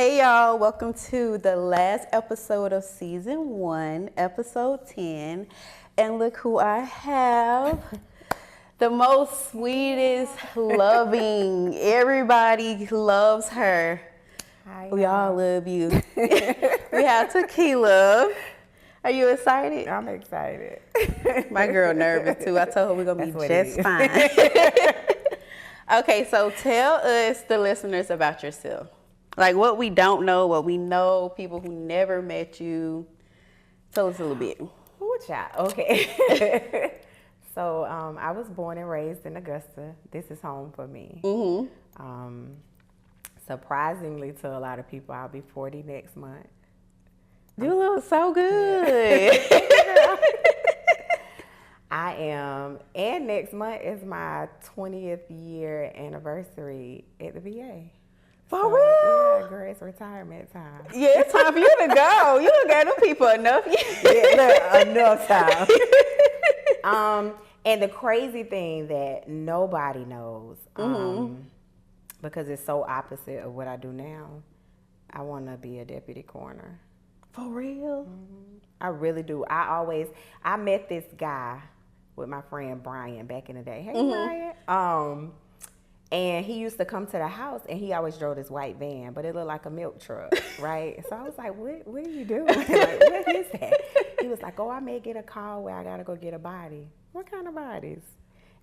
Hey y'all, welcome to the last episode of season 1, episode 10. And look who I have. The most sweetest, loving, everybody loves her. Hi, We all love you. We have Tequila. Are you excited? I'm excited. My girl nervous too. I told her we're gonna be just fine. Okay, so tell us, the listeners, about yourself. Like what we don't know, what we know, people who never met you. Tell us a little bit. Ooh, child. Okay. So I was born and raised in Augusta. This is home for me. Mm-hmm. Surprisingly to a lot of people, I'll be 40 next month. You look so good. Yeah. I am. And next month is my 20th year anniversary at the VA. For real? Yeah, girl, it's retirement time. Yeah, it's time for you to go. You done gave them people enough. Yeah, enough time. And the crazy thing that nobody knows, because it's so opposite of what I do now, I want to be a deputy coroner. For real? Mm-hmm. I really do. I met this guy with my friend Brian back in the day. Hey, Brian. And he used to come to the house, and he always drove this white van, but it looked like a milk truck, right? So I was like, what are you doing? Like, what is that? He was like, I may get a call where I got to go get a body. What kind of bodies?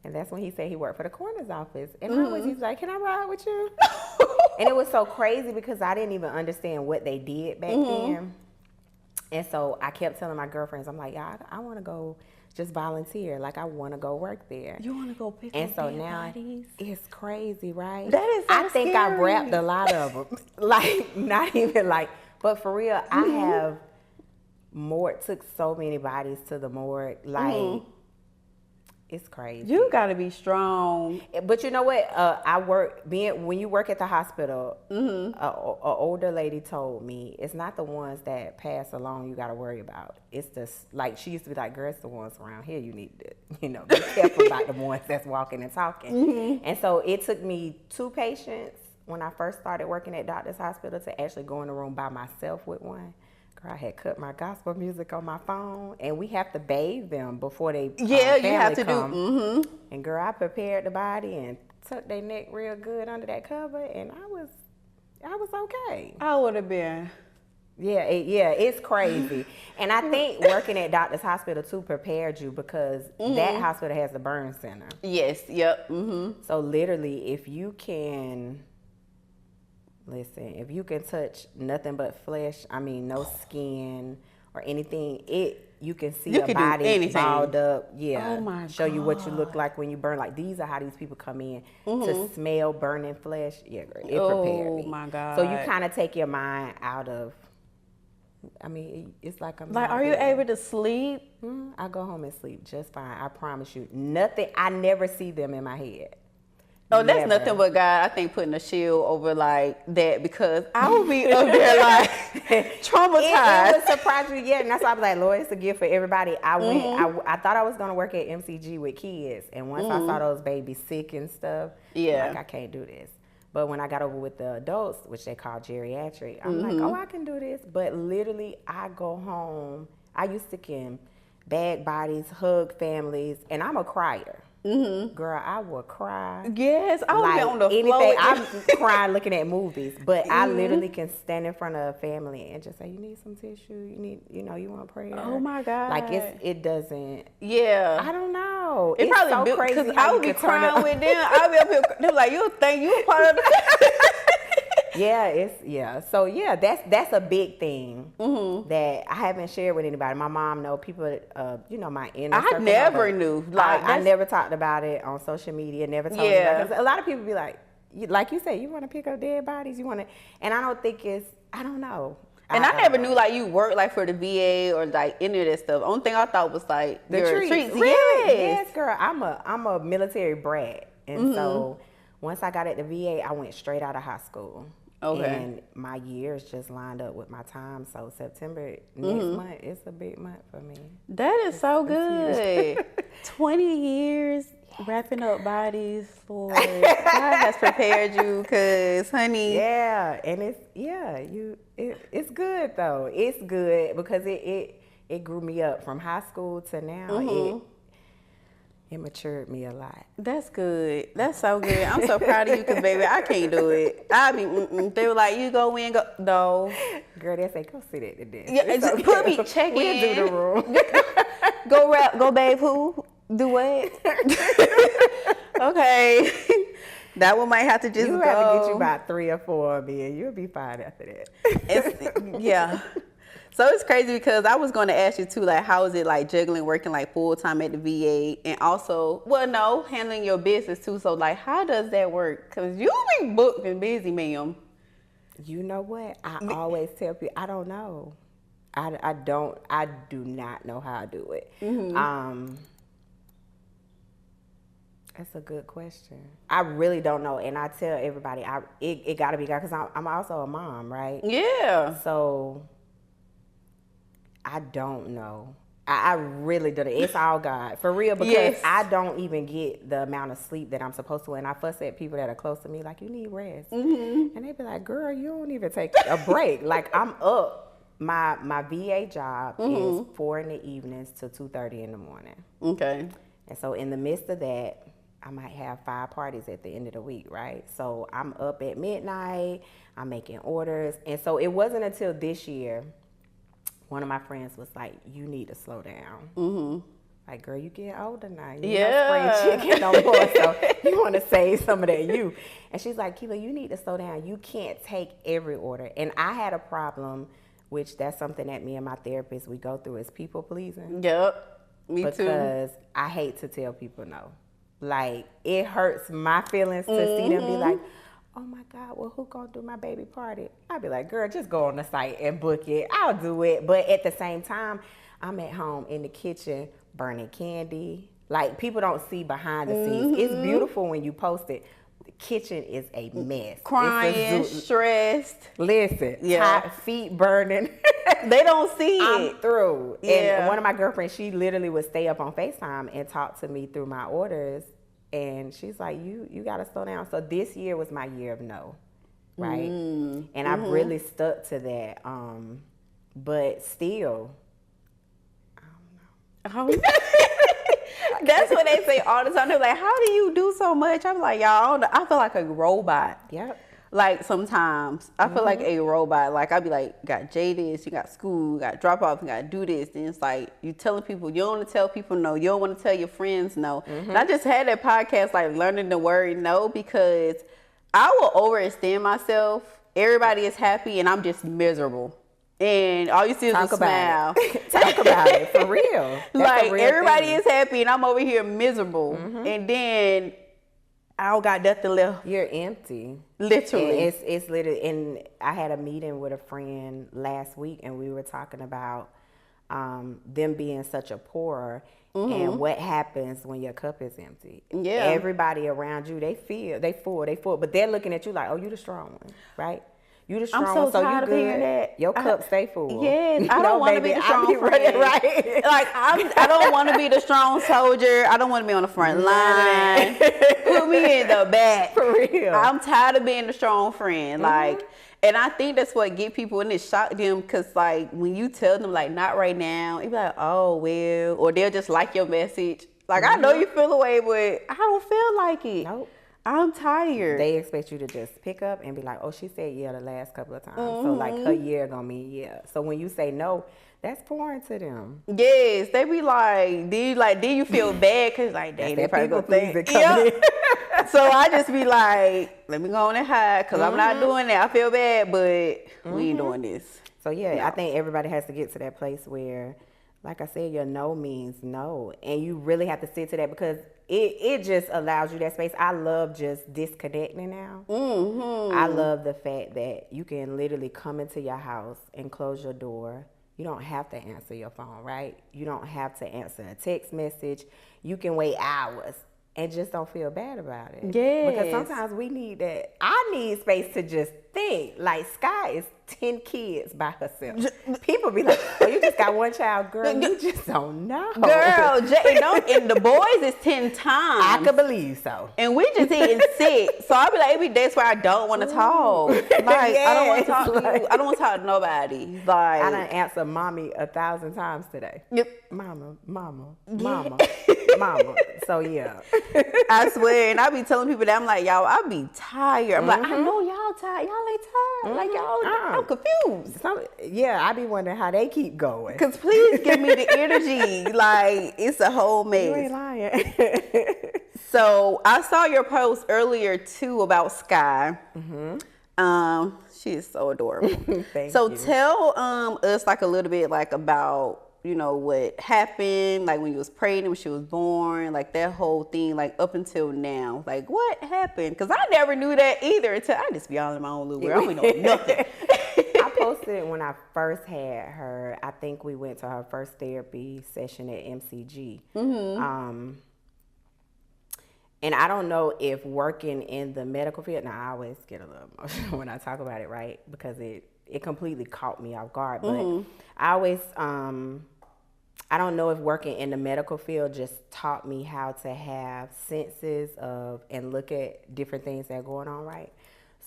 And that's when he said he worked for the coroner's office. And he's like, can I ride with you? And it was so crazy because I didn't even understand what they did back then. And so I kept telling my girlfriends, I'm like, yeah, I want to go just volunteer. Like, I want to go work there. You want to go pick and up so dead now bodies? It's crazy, right? That is so I think scary. I wrapped a lot of them. Like, not even like, but for real, I have took so many bodies to the morgue. Like, it's crazy. You got to be strong. But you know what? When you work at the hospital, a older lady told me it's not the ones that pass along you got to worry about. It's just like, she used to be like, girl, it's the ones around here you need to, be careful about the ones that's walking and talking. And so it took me 2 patients when I first started working at Doctor's Hospital to actually go in the room by myself with one. I had cut my gospel music on my phone, and we have to bathe them before they you have to come. do. And girl, I prepared the body and tucked their neck real good under that cover, and I was okay. I would have been. Yeah, it's crazy. And I think working at Doctor's Hospital too prepared you because that hospital has the burn center. Yes. Yep. So literally, if you can touch nothing but flesh, no skin or anything, you can see a body balled up. Yeah. Oh my Show you what you God. look like when you burn. Like, these are how these people come in to smell burning flesh. Yeah, girl, it prepared me. Oh my God. So you kind of take your mind out of, it's like I'm like, not are you there. able to sleep? I go home and sleep just fine. I promise you. Nothing, I never see them in my head. Oh, that's nothing but God, I think, putting a shield over like that, because I would be up there like traumatized. It would surprise you, yeah. And that's why I was like, Lord, it's a gift for everybody. I thought I was going to work at MCG with kids. And once I saw those babies sick and stuff, I'm like, I can't do this. But when I got over with the adults, which they call geriatric, I'm like, I can do this. But literally, I go home. I used to can bag bodies, hug families, and I'm a crier. Girl, I will cry. Yes, I would like be on the anything. floor. I'm crying looking at movies, but I literally can stand in front of a family and just say, "You need some tissue. You need, you want prayer." Oh my God! Like it doesn't. Yeah. I don't know. It it's probably so crazy. Because I would be crying with them. I'd be up here. They're like, "You think you a part of the?" So that's a big thing that I haven't shared with anybody. My mom know people. My inner circle. I never knew. Like, I never talked about it on social media. Never told anybody. 'Cause a lot of people be like you say, you want to pick up dead bodies. You want to, and I don't think it's. I don't know. And I never knew like you worked like for the VA or like any of that stuff. Only thing I thought was like the your treats. Really? Yes, girl. I'm a military brat, and so once I got at the VA, I went straight out of high school. Okay. And my years just lined up with my time. So September next month, it's a big month for me. That is so good. 20 years wrapping up bodies, Lord. God has prepared you, cause honey. Yeah, and it's good though. It's good because it grew me up from high school to now. It matured me a lot. That's good. That's so good. I'm so proud of you, cause baby, I can't do it. They were like, you go in, go no. Girl, they say go sit at the desk. Yeah, just put me check We'll in. do the room. Go babe. Who do what? Okay, that one might have to just You go. have to get you about 3 or 4 of me, and you'll be fine after that. Yeah. So it's crazy because I was going to ask you too, like, how is it like juggling working like full time at the VA and also, handling your business too. So like, how does that work? Because you be booked and busy, ma'am. You know what? I always tell people I don't know. I do not know how I do it. That's a good question. I really don't know, and I tell everybody it got to be God because I'm also a mom, right? Yeah. So I don't know. I really don't. It's all God for real because Yes. I don't even get the amount of sleep that I'm supposed to, and I fuss at people that are close to me like you need rest, and they be like, "Girl, you don't even take a break." Like I'm up. My VA job is 4 in the evenings to 2:30 in the morning. Okay. And so in the midst of that, I might have 5 parties at the end of the week, right? So I'm up at midnight, I'm making orders. And so it wasn't until this year, one of my friends was like, you need to slow down. Like, girl, you getting older now. You not spring chicken no more, so you want to save some of that you. And she's like, Keila, you need to slow down. You can't take every order. And I had a problem, which that's something that me and my therapist, we go through, is people pleasing. Yep. Me too. Because I hate to tell people no. Like, it hurts my feelings to see them be like, oh my God, well, who gonna do my baby party? I'd be like, girl, just go on the site and book it. I'll do it. But at the same time, I'm at home in the kitchen burning candy. Like, people don't see behind the scenes. It's beautiful when you post it. The kitchen is a mess. Crying, stressed. Listen, feet burning. They don't see I'm it. through. Yeah. And one of my girlfriends, she literally would stay up on FaceTime and talk to me through my orders. And she's like, you got to slow down. So this year was my year of no, right? And I've really stuck to that. But still, I don't know. That's what they say all the time. They're like, how do you do so much? I'm like, y'all, I feel like a robot. Yep. Like sometimes I feel like a robot. Like I'll be like, got J this, you got school, you got drop off, you got to do this. And it's like you telling people, you don't want to tell people no. You don't want to tell your friends no. And I just had that podcast like learning the word no because I will overextend myself. Everybody is happy and I'm just miserable. And all you see is a smile. Talk about it, for real. That's like a real everybody thing. is happy and I'm over here miserable. And then I don't got nothing left. You're empty. Literally. And it's literally, and I had a meeting with a friend last week and we were talking about them being such a pourer and what happens when your cup is empty. Yeah. Everybody around you, they full, but they're looking at you like, oh, you the strong one, right? You the strong one, so you tired of hearing good. that. Your cup stay full. Yes, I don't want to be the strong friend. Right. Like I don't want to be the strong soldier. I don't want to be on the front line. Put me in the back. For real. I'm tired of being the strong friend. Like, and I think that's what get people and it shock them because like when you tell them like not right now, you be like, oh well, or they'll just like your message. Like I know you feel away, but I don't feel like it. Nope. I'm tired. They expect you to just pick up and be like, oh, she said yeah the last couple of times. So like her yeah gonna mean yeah. So when you say no, that's foreign to them. Yes, they be like, do you feel bad? Cause like, dang, they probably gonna think. Yep. So I just be like, let me go on and hide, cause I'm not doing that. I feel bad, but we ain't doing this. So yeah, I think everybody has to get to that place where, like I said, your no means no, and you really have to sit to that because it just allows you that space. I love just disconnecting now. I love the fact that you can literally come into your house and close your door. You don't have to answer your phone, right? You don't have to answer a text message. You can wait hours and just don't feel bad about it. Yes. Because sometimes we need that. I need space to just think, like, Sky is 10 kids by herself. People be like, oh, you just got one child, girl. You just don't know. Girl, and the boys is 10 times. I could believe so. And we just eating 6. So I'll be like, every day's where I don't want to talk. Like, I don't want to talk to you. I don't want to talk to nobody. Like, I done answered mommy 1,000 times today. Yep. Mama. Yeah. Mama. So, yeah. I swear. And I be telling people that I'm like, y'all, I be tired. I'm like, I know y'all tired. Y'all ain't tired. Like, y'all, I'm confused. I be wondering how they keep going. Because please give me the energy. Like, it's a whole mess. You ain't lying. So I saw your post earlier too about Sky. She is so adorable. Thank you. Tell us like a little bit like about, you know, what happened, like when you was pregnant, when she was born, like that whole thing, like up until now. Like what happened? Because I never knew that either until I just be all in my own little world. I don't know nothing. I posted when I first had her. I think we went to her first therapy session at MCG. And I don't know if working in the medical field, now I always get a little emotional when I talk about it, right? Because it completely caught me off guard. But I always, I don't know if working in the medical field just taught me how to have senses of and look at different things that are going on, right?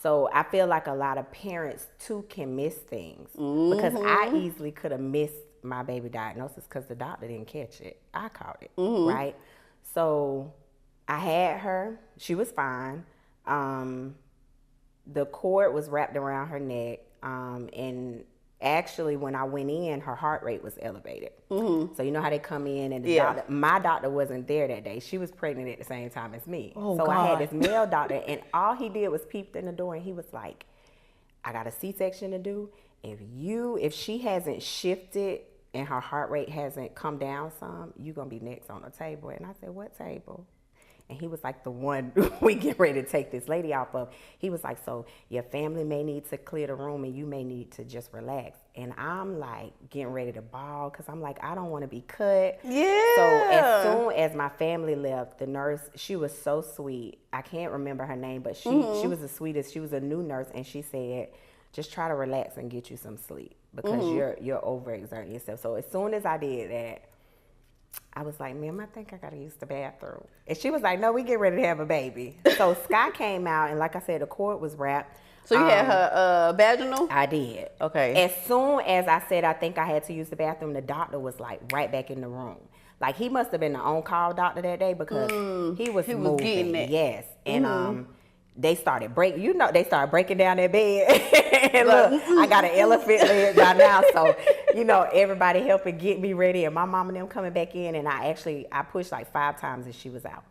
So I feel like a lot of parents too can miss things because I easily could have missed my baby diagnosis because the doctor didn't catch it. I caught it, right? So I had her. She was fine. The cord was wrapped around her neck. And actually, when I went in, her heart rate was elevated. So you know how they come in and my doctor wasn't there that day. She was pregnant at the same time as me. God. I had this male doctor, and all he did was peeped in the door, and he was like, I got a C-section to do. If she hasn't shifted and her heart rate hasn't come down some, you're going to be next on the table. And I said, what table? And he was like, the one we get ready to take this lady off of. He was like, so your family may need to clear the room and you may need to just relax. And I'm like getting ready to bawl because I'm like, I don't want to be cut. Yeah. So as soon as my family left, the nurse, she was so sweet. I can't remember her name, but she was the sweetest. She was a new nurse, and she said, just try to relax and get you some sleep because you're overexerting yourself. So as soon as I did that, I was like, ma'am, I think I got to use the bathroom. And she was like, no, we get ready to have a baby. So Sky came out, and like I said, the cord was wrapped. So you had her vaginal? I did. Okay. As soon as I said I think I had to use the bathroom, the doctor was like right back in the room. Like he must have been the on-call doctor that day because he was moving. Getting it. Yes. And they started breaking down their bed. And look, I got an elephant leg by now, so everybody helping get me ready, and my mom and them coming back in, and I pushed like 5 times and she was out.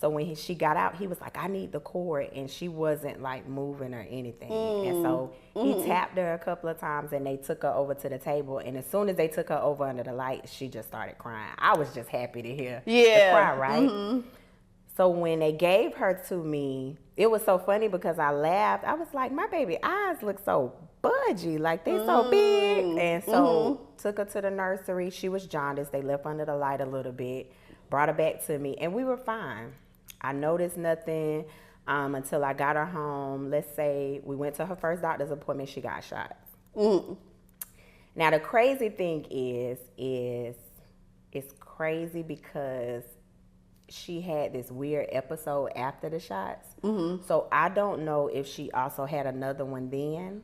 So when she got out, he was like, I need the cord, and she wasn't like moving or anything. And so he tapped her a couple of times, and they took her over to the table, and as soon as they took her over under the light, she just started crying. I was just happy to hear her cry, right? So when they gave her to me, it was so funny because I laughed. I was like, my baby eyes look so budgy, like they so big. And so took her to the nursery. She was jaundiced. They left under the light a little bit, brought her back to me, and we were fine. I noticed nothing until I got her home. Let's say we went to her first doctor's appointment. She got shots. Now, the crazy thing is it's crazy because she had this weird episode after the shots. So I don't know if she also had another one then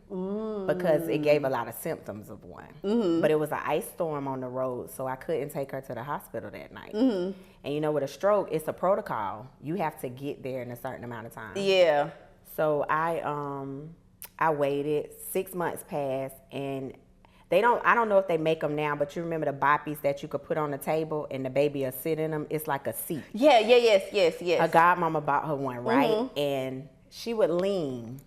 because it gave a lot of symptoms of one. But it was an ice storm on the road, so I couldn't take her to the hospital that night. And with a stroke, it's a protocol. You have to get there in a certain amount of time. Yeah. So I waited. 6 months passed, and I don't know if they make them now, but you remember the boppies that you could put on the table and the baby will sit in them? It's like a seat. Yes. Her godmama bought her one, right? And she would lean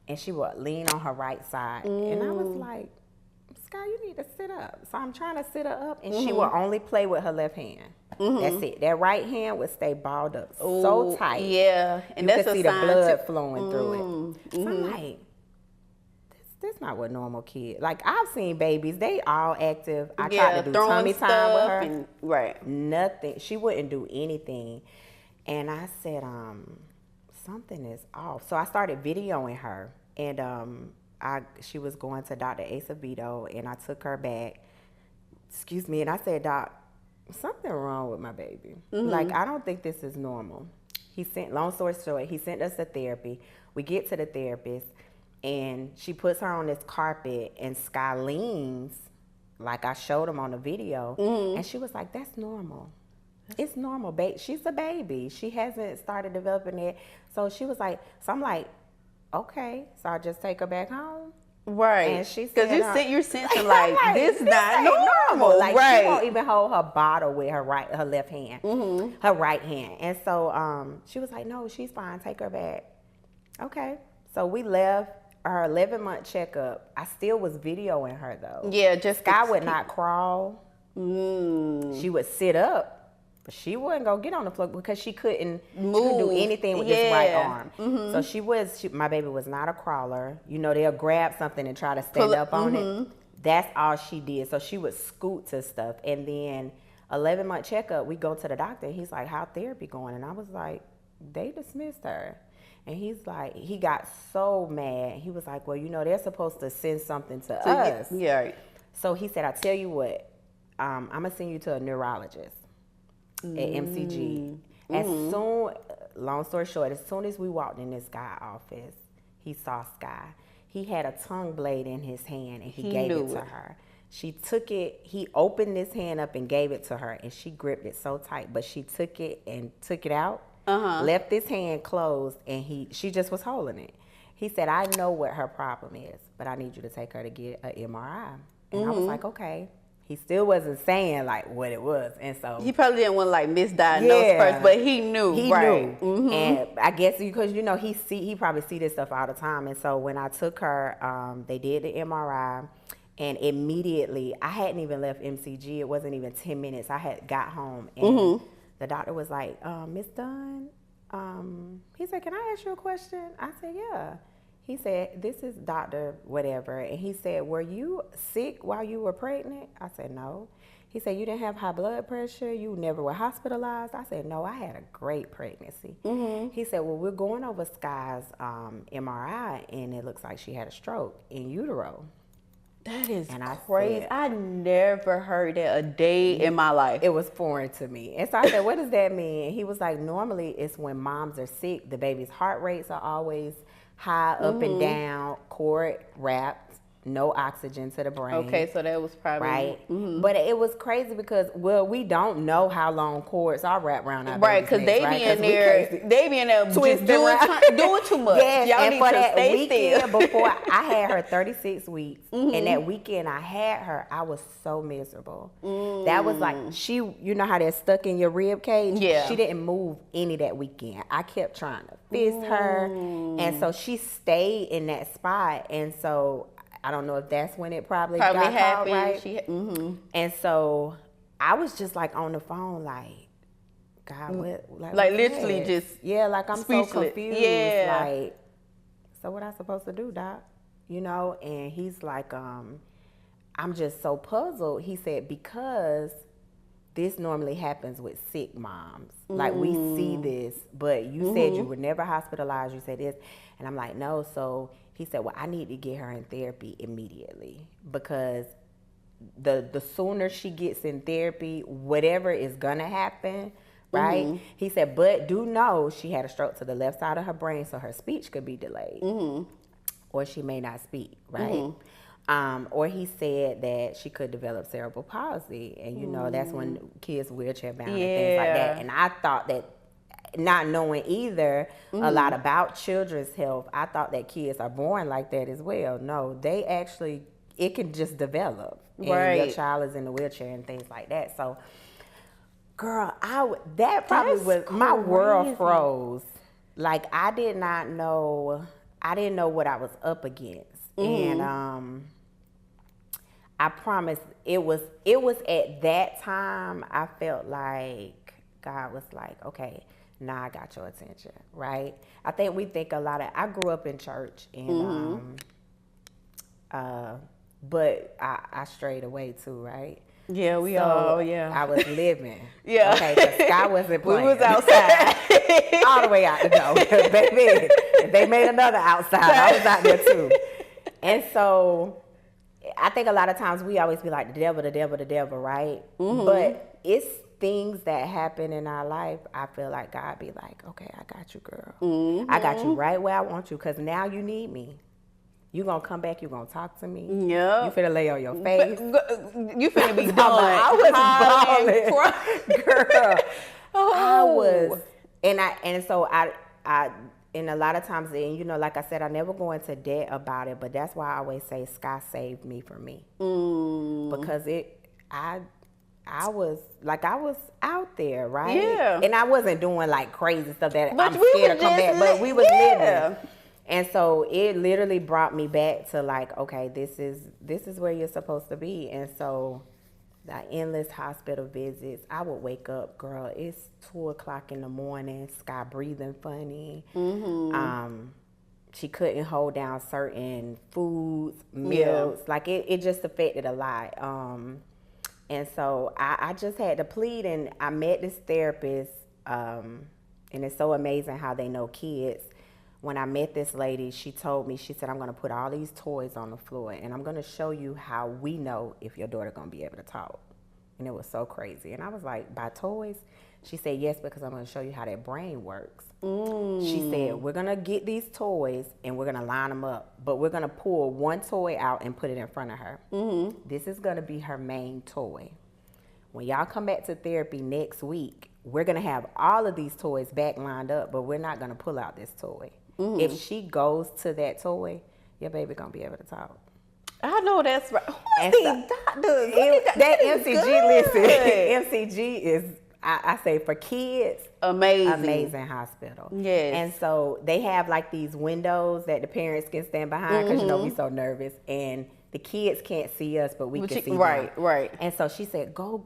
on her right side. And I was like, Sky, you need to sit up. So I'm trying to sit her up, and she would only play with her left hand. That's it. That right hand would stay balled up so tight. Yeah. And you could see the blood flowing through it. So I'm like, that's not what normal kids. Like, I've seen babies, they all active. I tried to do tummy time with her. Right. Nothing. She wouldn't do anything. And I said, something is off. So I started videoing her. And she was going to Dr. Acevedo, and I took her back. Excuse me, and I said, Doc, something wrong with my baby. Like, I don't think this is normal. Long story short, he sent us to therapy. We get to the therapist, and she puts her on this carpet, and Sky leans, like I showed him on the video, and she was like, that's normal. It's normal, babe. She's a baby. She hasn't started developing it. So she was like, so I'm like, okay. So I just take her back home. Right. And she said, because you're sensing like this not normal. Like, right. she won't even hold her bottle with her left hand, her right hand. And so she was like, no, she's fine. Take her back. Okay. So we left her 11-month checkup. I still was videoing her though. Yeah, just Sky would not crawl. She would sit up. She wouldn't go get on the floor because she couldn't do anything with this right arm. So my baby was not a crawler. You know, they'll grab something and try to stand up on it. That's all she did. So she would scoot to stuff. And then 11-month checkup, we go to the doctor, and he's like, how's therapy going? And I was like, they dismissed her. And he's like, he got so mad. He was like, well, you know, they're supposed to send something to us. Yeah. So he said, I tell you what, I'm going to send you to a neurologist at MCG. Long story short, as soon as we walked in this guy's office, he saw Sky. He had a tongue blade in his hand, and he gave it to her. She took it, he opened his hand up and gave it to her, and she gripped it so tight, but she took it and took it out, left his hand closed, and she just was holding it. He said, I know what her problem is, but I need you to take her to get an MRI. And I was like, okay. He still wasn't saying like what it was, and so he probably didn't want to like misdiagnose first, but he knew. He knew, and I guess because you know he probably see this stuff all the time, and so when I took her, they did the MRI, and immediately I hadn't even left MCG. It wasn't even 10 minutes. I had got home, and the doctor was like, Miss Dunn, he said, can I ask you a question? I said, yeah. He said, this is Dr. whatever. And he said, were you sick while you were pregnant? I said, no. He said, you didn't have high blood pressure? You never were hospitalized? I said, no, I had a great pregnancy. He said, well, we're going over Sky's MRI, and it looks like she had a stroke in utero. That is crazy. I never heard that a day in my life. It was foreign to me. And so I said, what does that mean? And he was like, normally it's when moms are sick, the baby's heart rates are always high, up and down, cord wrapped, no oxygen to the brain. Okay, so that was probably right. But it was crazy because we don't know how long cords are wrapped around our right, because they be in there, twisting doing too much. Yes, y'all and need for to that stay weekend still. before I had her 36 weeks, and that weekend I had her, I was so miserable. That was like you know how they're stuck in your rib cage. Yeah, she didn't move any that weekend. I kept trying to fist her, and so she stayed in that spot, and so. I don't know if that's when it probably got happened. Called, right? And so I was just like on the phone, like, God, what? Like literally just like I'm speechless. so confused. Yeah. Like, so what I supposed to do, Doc? You know? And he's like, I'm just so puzzled. He said, because this normally happens with sick moms. Like we see this, but you said you were never hospitalized. You said this. And I'm like, no. So he said, well, I need to get her in therapy immediately because the sooner she gets in therapy, whatever is going to happen, right? He said, but do know she had a stroke to the left side of her brain, so her speech could be delayed. Or she may not speak, right? Or he said that she could develop cerebral palsy. And, you know, that's when kids wheelchair bound and things like that. And I thought that, not knowing either a lot about children's health, I thought that kids are born like that as well. No, they actually, it can just develop. And your child is in the wheelchair and things like that. So, girl, that probably was, my world froze. Like, I didn't know what I was up against. And I promise it was at that time I felt like God was like, okay, now I got your attention, right? I think we think a lot of, I grew up in church and, but I strayed away too, right? Yeah, I was living. Yeah. Okay, because Sky wasn't playing. We was outside. All the way out the door. Baby, if they made another outside, I was out there too. And so I think a lot of times we always be like, the devil, the devil, the devil, right? But it's things that happen in our life. I feel like God be like, okay, I got you, girl. I got you right where I want you, because now you need me. You gonna come back, you gonna talk to me. Yep. You finna lay on your face. You finna be done. I was bawling. Girl. Oh. I was, and so I and a lot of times, and you know, like I said, I never go into debt about it, but that's why I always say Sky saved me from me. Because I was out there, right? Yeah. And I wasn't doing like crazy stuff that But I'm we scared was to come just back, but we was yeah. living. And so it literally brought me back to like, okay, this is where you're supposed to be. And so the endless hospital visits, I would wake up, girl, it's 2:00 in the morning, Sky breathing funny. She couldn't hold down certain foods, meals. Like it just affected a lot. And so I just had to plead, and I met this therapist, and it's so amazing how they know kids. When I met this lady, she told me, she said, I'm going to put all these toys on the floor, and I'm going to show you how we know if your daughter going to be able to talk. And it was so crazy. And I was like, by toys? She said, yes, because I'm going to show you how that brain works. She said, we're going to get these toys, and we're going to line them up, but we're going to pull one toy out and put it in front of her. This is going to be her main toy. When y'all come back to therapy next week, we're going to have all of these toys back lined up, but we're not going to pull out this toy. If she goes to that toy, your baby going to be able to talk. I know that's right. And These so- doctors. That MCG, listen, MCG is, I say, for kids, amazing hospital. Yes. And so they have like these windows that the parents can stand behind, because you know we so nervous, and the kids can't see us, but we can see them. Right. And so she said, go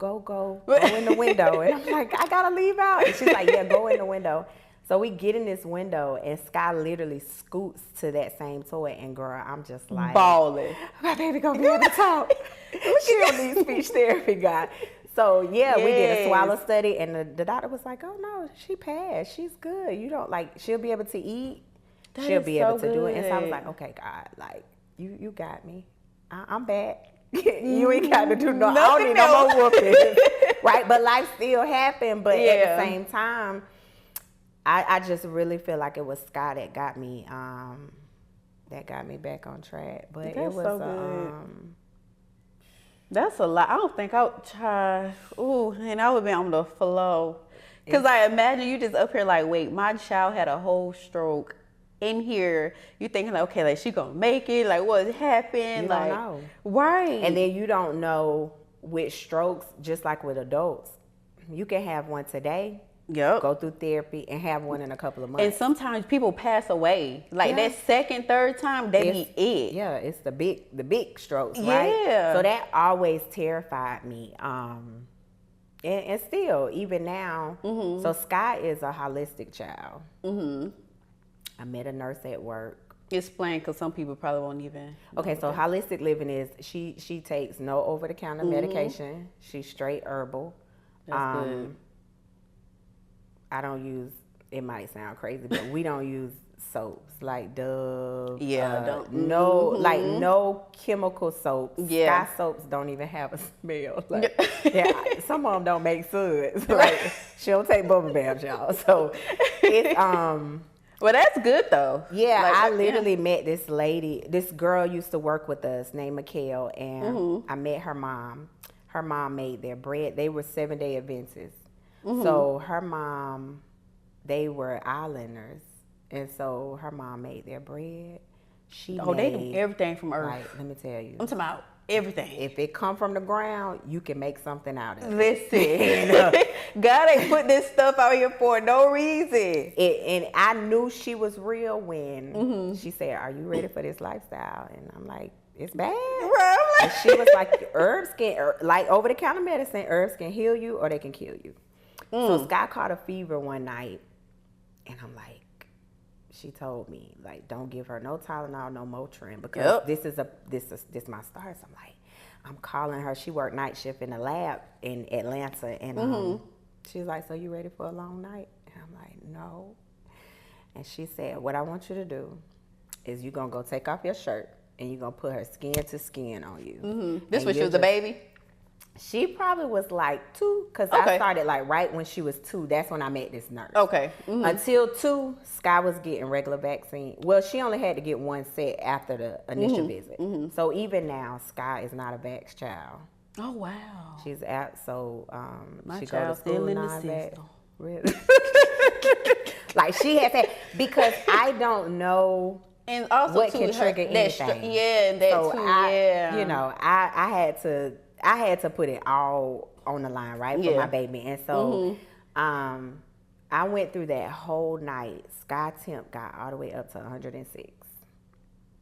in the window. And I'm like, I gotta leave out. And she's like, yeah, go in the window. So we get in this window, and Sky literally scoots to that same toy, and girl, I'm just like, balling. My baby gonna be able to talk. She don't need speech therapy, God. So yeah, we did a swallow study, and the doctor was like, oh no, she passed. She's good. You don't like, she'll be able to eat. She'll be able to do it. And so I was like, okay, God, like you got me. I'm back. You ain't got to do I don't need no more whoopings. Right? But life still happened. But at the same time, I just really feel like it was Sky that got me back on track. But That's it was so good. That's a lot. I don't think I would try. Ooh, and I would be on the flow. Because I imagine you just up here like, wait, my child had a whole stroke. In here, you thinking like, okay, like she gonna make it? Like, what happened? You like, don't know. Right. And then you don't know with strokes, just like with adults. You can have one today. Yep. Go through therapy and have one in a couple of months. And sometimes people pass away. Like that second, third time, they be it. Yeah, it's the big strokes, right? Yeah. So that always terrified me. And still, even now, so Sky is a holistic child. I met a nurse at work. Explain, because some people probably won't even. Okay, so holistic living is she takes no over-the-counter medication. She's straight herbal. That's good. I don't use, it might sound crazy, but we don't use soaps like Dove. No chemical soaps. Yeah. Sky soaps don't even have a smell. Like, some of them don't make suds. Like, she don't take bubble baths, y'all. So it's Well, that's good though. Yeah, like, I literally met this lady. This girl used to work with us named Mikhail, and I met her mom. Her mom made their bread. They were 7-day Adventists. So her mom, they were islanders, and so her mom made their bread. They do everything from earth. Right, let me tell you. I'm talking about everything. If it come from the ground, you can make something out of it. Listen, God ain't put this stuff out here for no reason. And I knew she was real when she said, "Are you ready for this lifestyle?" And I'm like, "It's bad." Right. And she was like, "Herbs can, like over-the-counter medicine, herbs can heal you or they can kill you." So Sky caught a fever one night, and I'm like, she told me, like, don't give her no Tylenol, no Motrin, because this is my start. So I'm like, I'm calling her. She worked night shift in the lab in Atlanta, and she's like, so you ready for a long night? And I'm like, no. And she said, what I want you to do is you're gonna go take off your shirt, and you're going to put her skin to skin on you. Mm-hmm. This And when she you're was a baby? She probably was like 2, because Okay. I started like right when she was 2. That's when I met this nurse. Okay. Mm-hmm. Until 2, Sky was getting regular vaccine. Well, she only had to get one set after the initial visit. Mm-hmm. So even now, Sky is not a vax child. Oh, wow. She's out, so My she child go to still school in the non-vax. system. Really? Like she has that, because I don't know And also what too, can trigger anything. And that So too. I, you know, I had to put it all on the line, right, for my baby. And so I went through that whole night. Sky temp got all the way up to 106.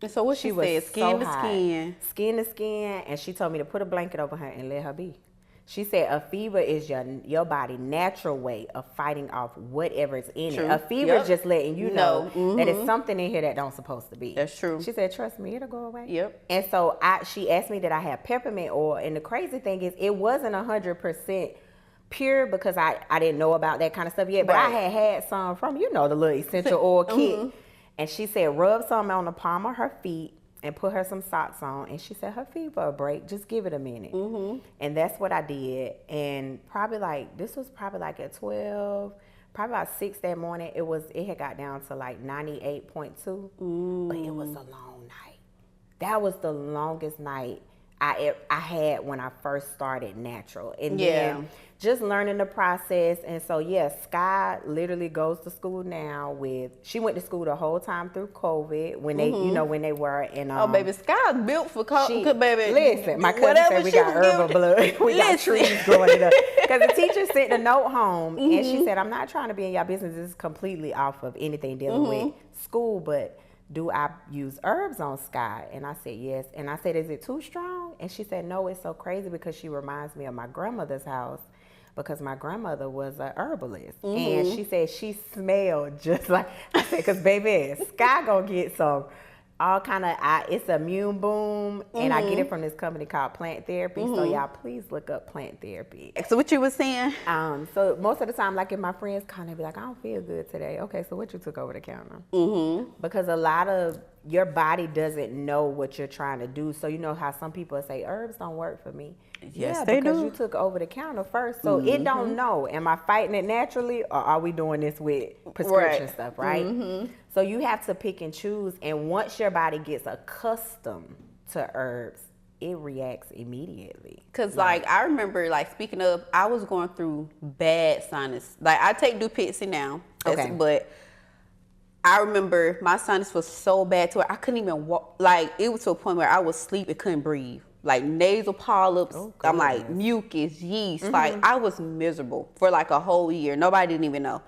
And so what she said, skin to skin. Skin to skin, and she told me to put a blanket over her and let her be. She said a fever is your body's natural way of fighting off whatever is in it. A fever is just letting you know that it's something in here that don't supposed to be. That's true. She said, trust me, it'll go away. Yep. And so she asked me that I have peppermint oil, and the crazy thing is it wasn't 100% pure, because I didn't know about that kind of stuff yet, but I had some from, the little essential oil kit. And she said, rub some on the palm of her feet and put her some socks on. And she said, her fever will break. Just give it a minute. And that's what I did. And this was probably like at 12, probably about 6 that morning. It had got down to like 98.2. But it was a long night. That was the longest night I had when I first started natural. And then just learning the process. And so, Sky literally goes to school now she went to school the whole time through COVID when they, when they were in. Oh, baby, Sky's built for COVID, baby. Listen, my cousin said we got herbal blood. We got trees growing it up. Because the teacher sent a note home, and she said, I'm not trying to be in your business. This is completely off of anything dealing with school, but do I use herbs on Sky? And I said, yes. And I said, is it too strong? And she said, no, it's so crazy because she reminds me of my grandmother's house, because my grandmother was a herbalist. And she said she smelled just like, I said, because baby, Sky gonna get some all kind of, it's Immune Boom, and I get it from this company called Plant Therapy. So y'all please look up Plant Therapy. So what you were saying? So most of the time, like if my friends call, they be like, I don't feel good today. Okay, so what you took over the counter? Because a lot of your body doesn't know what you're trying to do. So you know how some people say herbs don't work for me. Yes, they because do. you took over the counter first. So it don't know, am I fighting it naturally, or are we doing this with prescription stuff, right? So you have to pick and choose. And once your body gets accustomed to herbs, it reacts immediately. Cause like I remember, like speaking of, I was going through bad sinus. Like I take Dupixent now, but I remember my sinus was so bad to where I couldn't even walk. Like it was to a point where I was asleep and couldn't breathe. Like nasal polyps, I'm like mucus, yeast. Like I was miserable for like a whole year. Nobody didn't even know.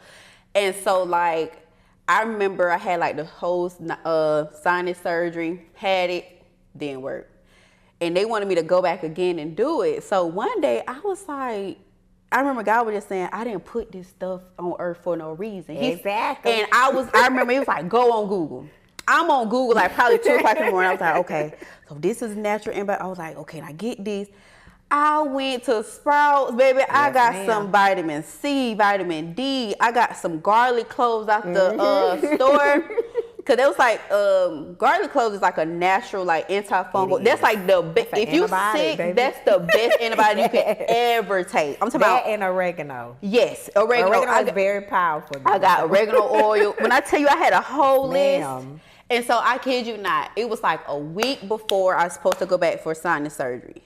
And so like I remember I had like the whole sinus surgery, had it, didn't work. And they wanted me to go back again and do it. So one day I was like, I remember God was just saying, I didn't put this stuff on earth for no reason. Exactly. And I remember he was like, go on Google. I'm on Google like probably 2 o'clock in the morning. I was like, okay, so this is natural antibiotic. I was like, okay, I get this. I went to Sprouts, baby. I got some vitamin C, vitamin D. I got some garlic cloves out the store. Cause it was like garlic cloves is like a natural like antifungal. That's like the best. If you sick, baby, that's the best antibiotic you can ever take. I'm talking about and oregano. Yes, oregano. Oregano is very powerful. I got oregano oil. When I tell you, I had a whole list. And so I kid you not, it was like a week before I was supposed to go back for sinus surgery.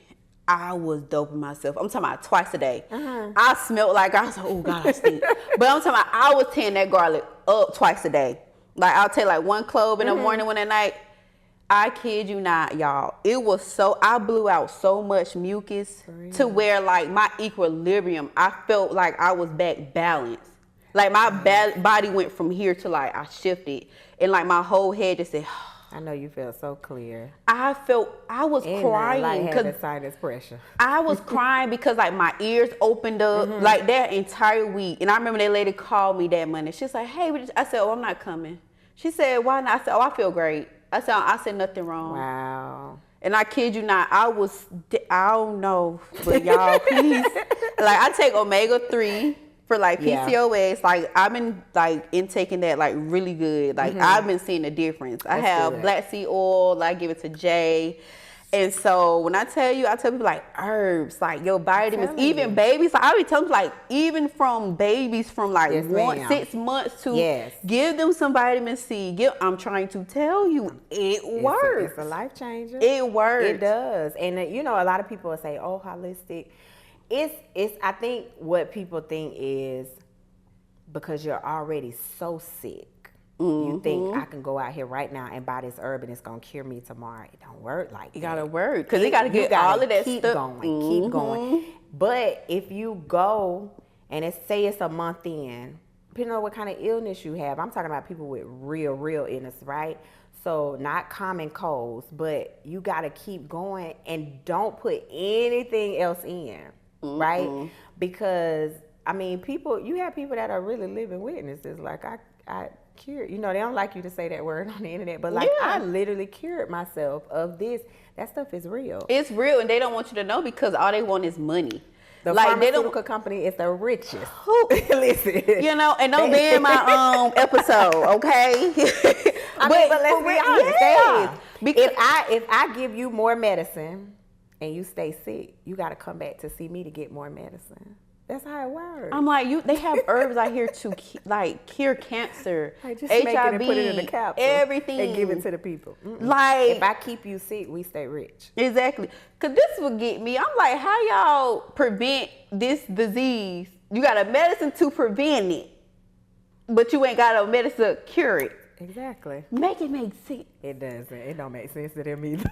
I was doping myself. I'm talking about twice a day. I smelled like, I was like, oh God, I stink. But I'm talking about, I was tearing that garlic up twice a day. Like I'll take like 1 clove in the morning, 1 at night. I kid you not, y'all. It was so, I blew out so much mucus to where like my equilibrium, I felt like I was back balanced. Like my body went from here to like, I shifted. And like my whole head just said, I know you felt so clear. I was crying. Like had the sinus pressure. I was crying because like my ears opened up like that entire week. And I remember that lady called me that Monday. She's like, hey, I said, oh, I'm not coming. She said, why not? I said, oh, I feel great. I said nothing wrong. Wow. And I kid you not, I don't know, but y'all, please. Like I take omega-3 for like Yeah. PCOS. Like I've been like intaking that like really good. Like I've been seeing a difference. I have good. black seed oil. I give it to Jay. And so when I tell people like herbs, like your vitamins, telling even you. babies, like I be telling people like even from babies from like Yes, ma'am. 6 months to Yes. give them some vitamin C. I'm trying to tell you, it works. It's a life changer. It works. It does. And you know, a lot of people will say, "Oh, holistic." It's. I think what people think is because you're already so sick. You think I can go out here right now and buy this herb and it's gonna cure me tomorrow. It don't work like that. You gotta work because you gotta get all of that keep stuff. keep going. But if you go and say it's a month in, depending on what kind of illness you have, I'm talking about people with real illness, right? So not common colds, but you gotta keep going and don't put anything else in, right? Because I mean, you have people that are really living witnesses. Like I cured, you know, they don't like you to say that word on the internet, but like I literally cured myself of this. That stuff is real. It's real, and they don't want you to know because all they want is money. The like pharmaceutical company is the richest. Listen, you know, and don't ban my episode, okay? but let's be honest, they are. Because if I give you more medicine and you stay sick, you got to come back to see me to get more medicine. That's how it works. I'm like, they have herbs out here to like cure cancer, just HIV, make it and put it in a capsule, everything, and give it to the people. Like, if I keep you sick, we stay rich. Exactly. Cause this will get me. I'm like, how y'all prevent this disease? You got a medicine to prevent it, but you ain't got a medicine to cure it. Exactly. Make it make sense. It doesn't. It don't make sense to them either.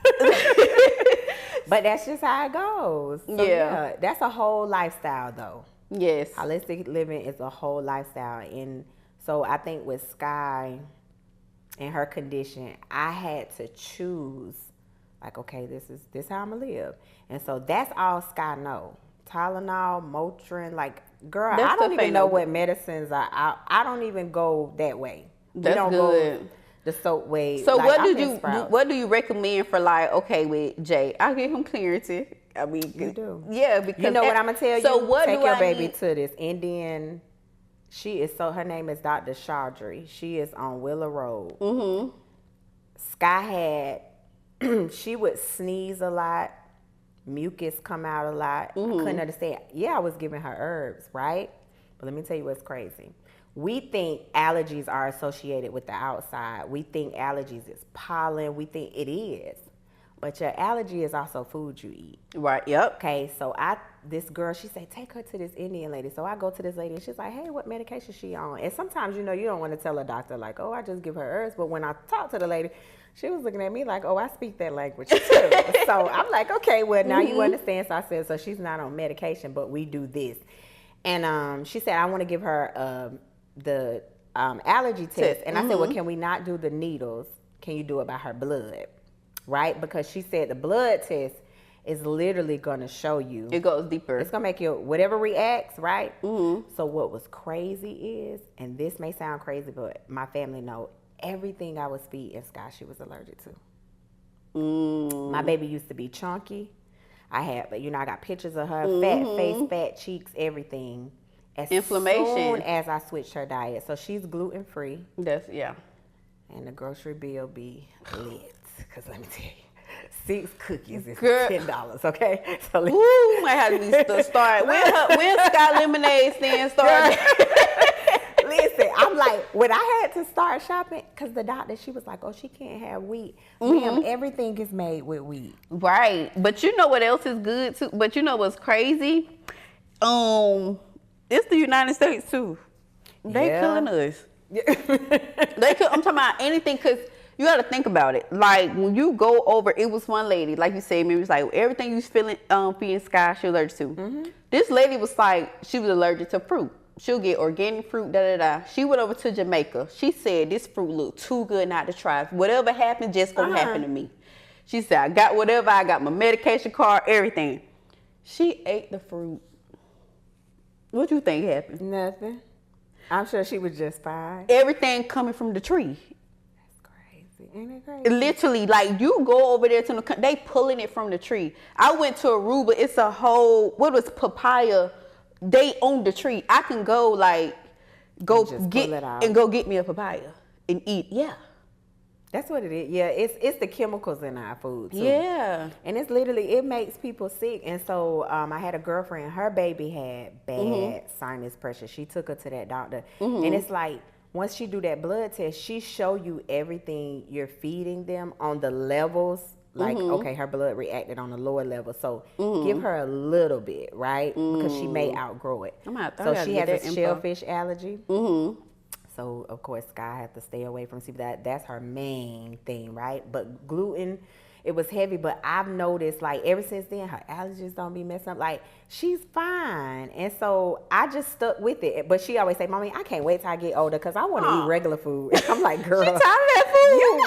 But that's just how it goes. So, yeah. That's a whole lifestyle, though. Yes. Holistic living is a whole lifestyle. And so I think with Sky and her condition, I had to choose, like, okay, this how I'm going to live. And so that's all Sky know. Tylenol, Motrin, like, girl, I don't even know what medicines are. I don't even go that way. That's good. Go the soap way. So like, what do you recommend for like, okay, with Jay? I'll give him clarity. I mean, you do. Yeah, because you know what I'm gonna tell you. So what take do your I baby need? to this Indian. Her name is Dr. Chaudhry. She is on Willow Road. Mm-hmm. Sky had, she would sneeze a lot, mucus come out a lot. Mm-hmm. I couldn't understand. Yeah, I was giving her herbs, right? But let me tell you what's crazy. We think allergies are associated with the outside. We think allergies is pollen. We think it is. But your allergy is also food you eat. Right, yep. Okay, so this girl, she said, take her to this Indian lady. So I go to this lady and she's like, hey, what medication is she on? And sometimes, you know, you don't want to tell a doctor like, oh, I just give her herbs. But when I talked to the lady, she was looking at me like, oh, I speak that language too. So I'm like, okay, well, now you understand. So I said, so she's not on medication, but we do this. And she said, I want to give her the allergy test. And I said, well, can we not do the needles? Can you do it by her blood? Right? Because she said the blood test is literally going to show you. It goes deeper. It's going to make you, whatever reacts, right? Mm-hmm. So what was crazy is, and this may sound crazy, but my family know, everything I was feeding Sky, she was allergic to. My baby used to be chunky. I got pictures of her, fat face, fat cheeks, everything. Inflammation. As soon as I switched her diet. So she's gluten-free. Yeah. And the grocery bill be lit. Because let me tell you, 6 cookies is $10, okay? So might have to be start. When Sky Lemonade stand started? Listen, I'm like, when I had to start shopping, because the doctor, she was like, oh, she can't have wheat. Ma'am, everything is made with wheat. Right. But you know what else is good too? But you know what's crazy? It's the United States too. They killing us. I'm talking about anything, because you got to think about it. Like when you go over, it was one lady, like you said, maybe it's like everything you was feeding Sky, she was allergic to. Mm-hmm. This lady was like, she was allergic to fruit. She'll get organic fruit, She went over to Jamaica. She said, this fruit looked too good not to try. Whatever happened, just gonna happen to me. She said, I got whatever, I got my medication card, everything. She ate the fruit. What you think happened? Nothing. I'm sure she was just fine. Everything coming from the tree. That's crazy. Ain't it crazy? Literally, like you go over there to they pulling it from the tree. I went to Aruba. It's a whole, what was papaya they own the tree. I can go like go just get pull it out. and go get me a papaya and eat. Yeah. That's what it is. Yeah, it's the chemicals in our food too. Yeah. And it's literally, it makes people sick. And so I had a girlfriend, her baby had bad sinus pressure. She took her to that doctor. And it's like, once she do that blood test, she show you everything you're feeding them on the levels. Like, okay, her blood reacted on the lower level. So give her a little bit, right? Because she may outgrow it. So she has a shellfish allergy. So, of course, Sky had to stay away from seafood. That's her main thing, right? But gluten, it was heavy. But I've noticed, like, ever since then, her allergies don't be messing up. Like, she's fine. And so I just stuck with it. But she always say, Mommy, I can't wait till I get older because I want to eat regular food. And I'm like, girl. She tired of that food.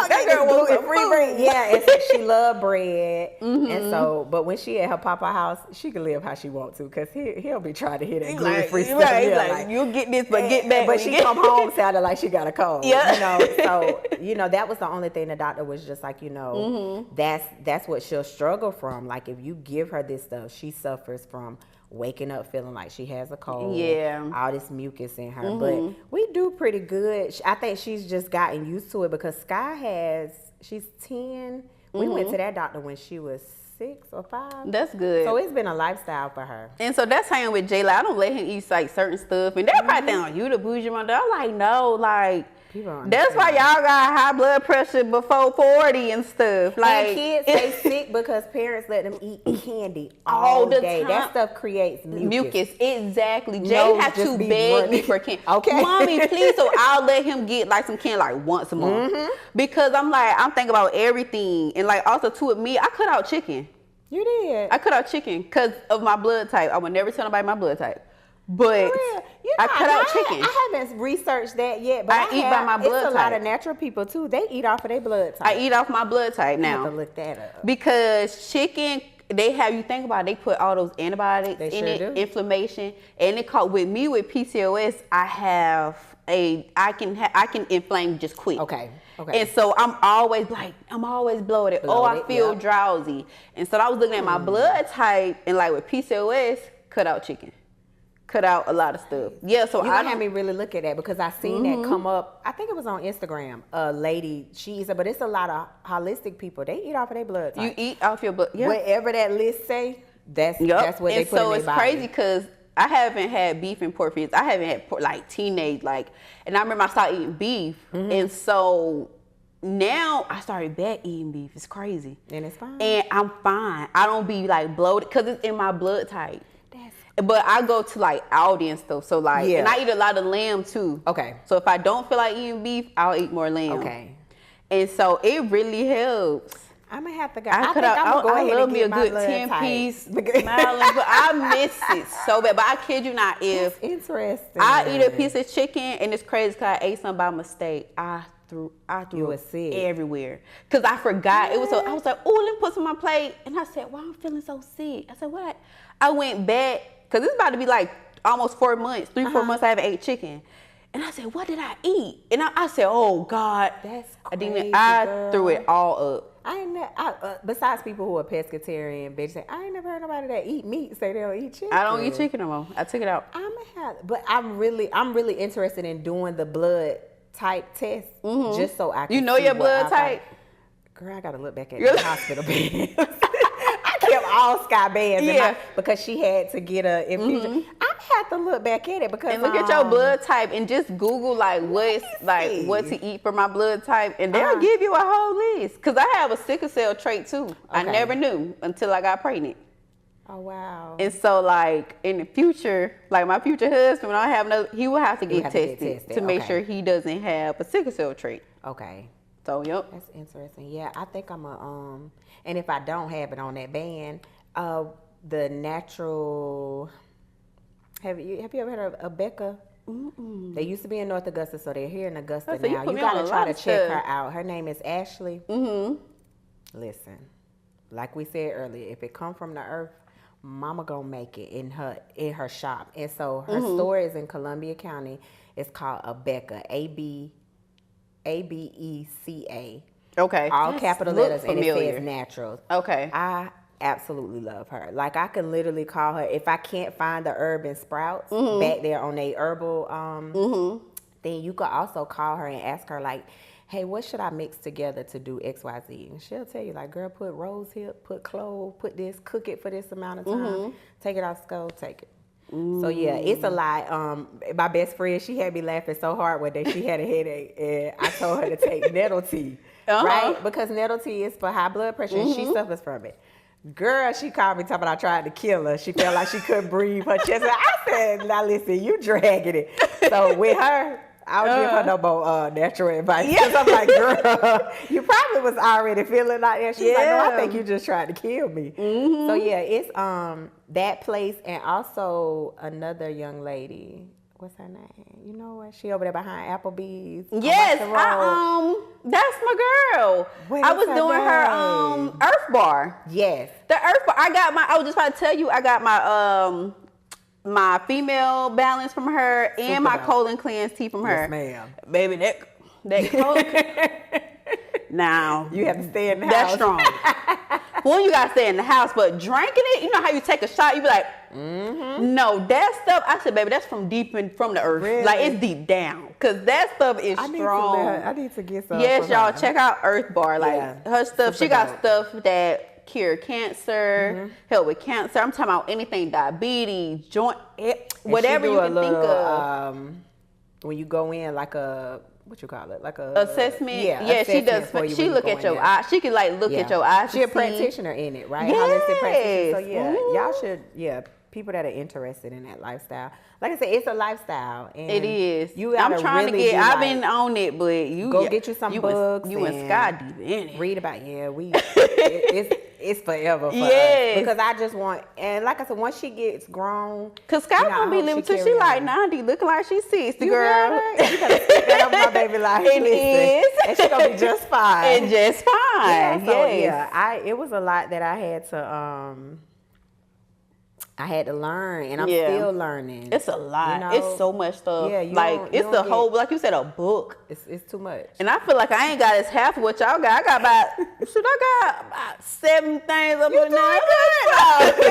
That girl wants gluten-free bread. Yeah, and so she loved bread. And so, but when she at her papa house, she can live how she want to because he'll be trying to hit that gluten-free stuff. Right, like, you'll get this, but get that. But she come home sounded like she got a cold. Yeah. You know, so, you know, that was the only thing the doctor was just like, you know, that's what she'll struggle from. Like, if you give her this stuff, she suffers from waking up feeling like she has a cold. Yeah. All this mucus in her. But we do pretty good. I think she's just gotten used to it because Sky she's 10. We went to that doctor when she was 6 or 5. That's good. So it's been a lifestyle for her. And so that's how I'm with Jayla. I don't let him eat like certain stuff. And they're probably thinking, you the bougie mother. I'm like, no, like, that's why y'all got high blood pressure before 40 and stuff. Like, and kids stay sick because parents let them eat candy all the day. Time. That stuff creates mucus. Exactly. Jay had to beg me for candy. Okay. Mommy, please. So I'll let him get like some candy like once a month. Because I'm thinking about everything. And like also too with me, I cut out chicken. You did? I cut out chicken because of my blood type. I would never tell nobody my blood type. But I cut out chicken. I haven't researched that yet, but I eat by my blood type. It's a lot of natural people too. They eat off of their blood type. I eat off my blood type now. I have to look that up. Because chicken, you think about it, they put all those antibiotics in it, inflammation, and with me with PCOS, I can inflame just quick. Okay. And so I'm always bloated. I feel drowsy. And so I was looking at my blood type, and like with PCOS, cut out chicken. Cut out a lot of stuff. Yeah, so I had me really look at that because I seen that come up. I think it was on Instagram. A lady, she said, but it's a lot of holistic people. They eat off of their blood type. You eat off your blood. Yeah. Whatever that list say, that's what they put in their body. And so it's crazy because I haven't had beef and pork for I haven't had pork, like teenage, like, and I remember I started eating beef, and so now I started back eating beef. It's crazy, and it's fine. And I'm fine. I don't be like bloated because it's in my blood type. But I go to like Aldi and stuff, so like, and I eat a lot of lamb too. Okay. So if I don't feel like eating beef, I'll eat more lamb. Okay. And so it really helps. I'm gonna have to go. I love me a good 10-piece Maryland, but I miss it so bad. But I kid you not, if that's interesting, I eat a piece of chicken and it's crazy because I ate something by mistake, I threw it everywhere because I forgot. It was I was like, oh, let me put some on my plate, and I said, why I'm feeling so sick? I said, what? I went back because it's about to be like almost 4 months, 4 months I haven't ate chicken. And I said, what did I eat? And I said, oh God, that's crazy, I threw it all up. Besides people who are pescatarian, vegetarian, I ain't never heard nobody that eat meat say they don't eat chicken. I don't eat chicken no more. I took it out. But I'm really interested in doing the blood type test just so I can. You know your blood type? Girl, I gotta look back at the hospital bed. I kept all Sky bands because she had to get a infusion. I had to look back at it because and look at your blood type and just Google like what to eat for my blood type, and they'll give you a whole list. Because I have a sickle cell trait too. Okay. I never knew until I got pregnant. Oh wow! And so like in the future, like my future husband, when I have another, he will have to get tested to make sure he doesn't have a sickle cell trait. Okay. So yep. That's interesting. Yeah, I think I'm and if I don't have it on that band, the natural. Have you ever heard of Becca? They used to be in North Augusta, so they're here in Augusta now. You gotta try to check her out. Her name is Ashley. Listen, like we said earlier, if it come from the earth, Mama gonna make it in her shop. And so her store is in Columbia County. It's called Abeca, ABECA. Okay. All capital letters, and it says naturals. Okay. I absolutely love her. Like, I can literally call her if I can't find the herb and sprouts back there on a herbal thing. You could also call her and ask her, like, hey, what should I mix together to do XYZ? And she'll tell you, like, girl, put rose hip, put clove, put this, cook it for this amount of time, take it off the stove, take it. So yeah, it's a lot. My best friend, she had me laughing so hard one day. She had a headache, and I told her to take nettle tea, right? Because nettle tea is for high blood pressure, and she suffers from it. Girl, she called me talking about I tried to kill her. She felt like she couldn't breathe her chest. I said, now listen, you dragging it. So with her, I don't give her no more natural advice. Because I'm like, girl, you probably was already feeling like that. She's like, no, I think you just tried to kill me. So yeah, it's that place, and also another young lady. What's her name? You know what? She over there behind Applebee's. Yes, that's my girl. I was doing her Earth Bar. Yes. The Earth Bar. I was just about to tell you, I got my my female balance from her and my colon cleanse tea from her. Yes, ma'am. Baby, that colon. Now you have to stay in the house. That's strong. One, you gotta stay in the house, but drinking it, you know how you take a shot, you be like, no, that stuff. I said, baby, that's from from the earth. Really? Like, it's deep down, cause that stuff is strong. I need to get some. Yes, y'all, check out Earth Bar. Like her stuff, she got stuff that cure cancer, help with cancer. I'm talking about anything, diabetes, joint, whatever you can think of. When you go in, like a, what you call it, like a assessment. Yeah, she does. She look at your eyes. She can like look at your eyes. She's a practitioner in it, right? Yes. Holistic practitioner. So yeah, y'all should, people that are interested in that lifestyle. Like I said, it's a lifestyle. And it is. I'm trying to get. I've been on it, but you go get you some books. You and Sky deep in it. Read about it's forever for us. Because I just want, and like I said, once she gets grown, cause Sky gonna be living till she like 90, looking like she's 60, you girl. You gotta stick that up my baby life. It is, and she gonna be just fine. And just fine. It was a lot that I had to learn, and I'm still learning. It's a lot. You know? It's so much stuff. Yeah, it's the whole, like you said, a book. It's too much. And I feel like I ain't got as half of what y'all got. I got about 7 things up in there.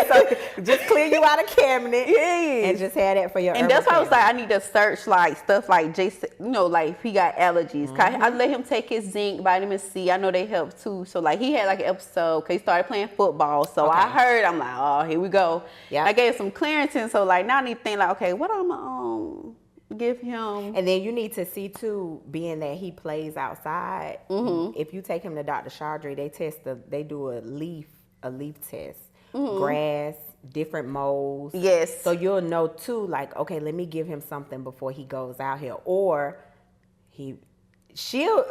So just clear you out a cabinet, and just have that for your. And that's why I was like, I need to search like stuff like Jason. You know, like if he got allergies. I let him take his zinc, vitamin C. I know they help too. So like he had like an episode because he started playing football. So I heard, I'm like, oh, here we go. Yep. I gave some clearance, and so like now I need to think like, okay, what I'm gonna give him. And then you need to see too, being that he plays outside. If you take him to Dr. Chaudry, they do a leaf test, grass, different molds. Yes. So you'll know too, like, okay, let me give him something before he goes out here, or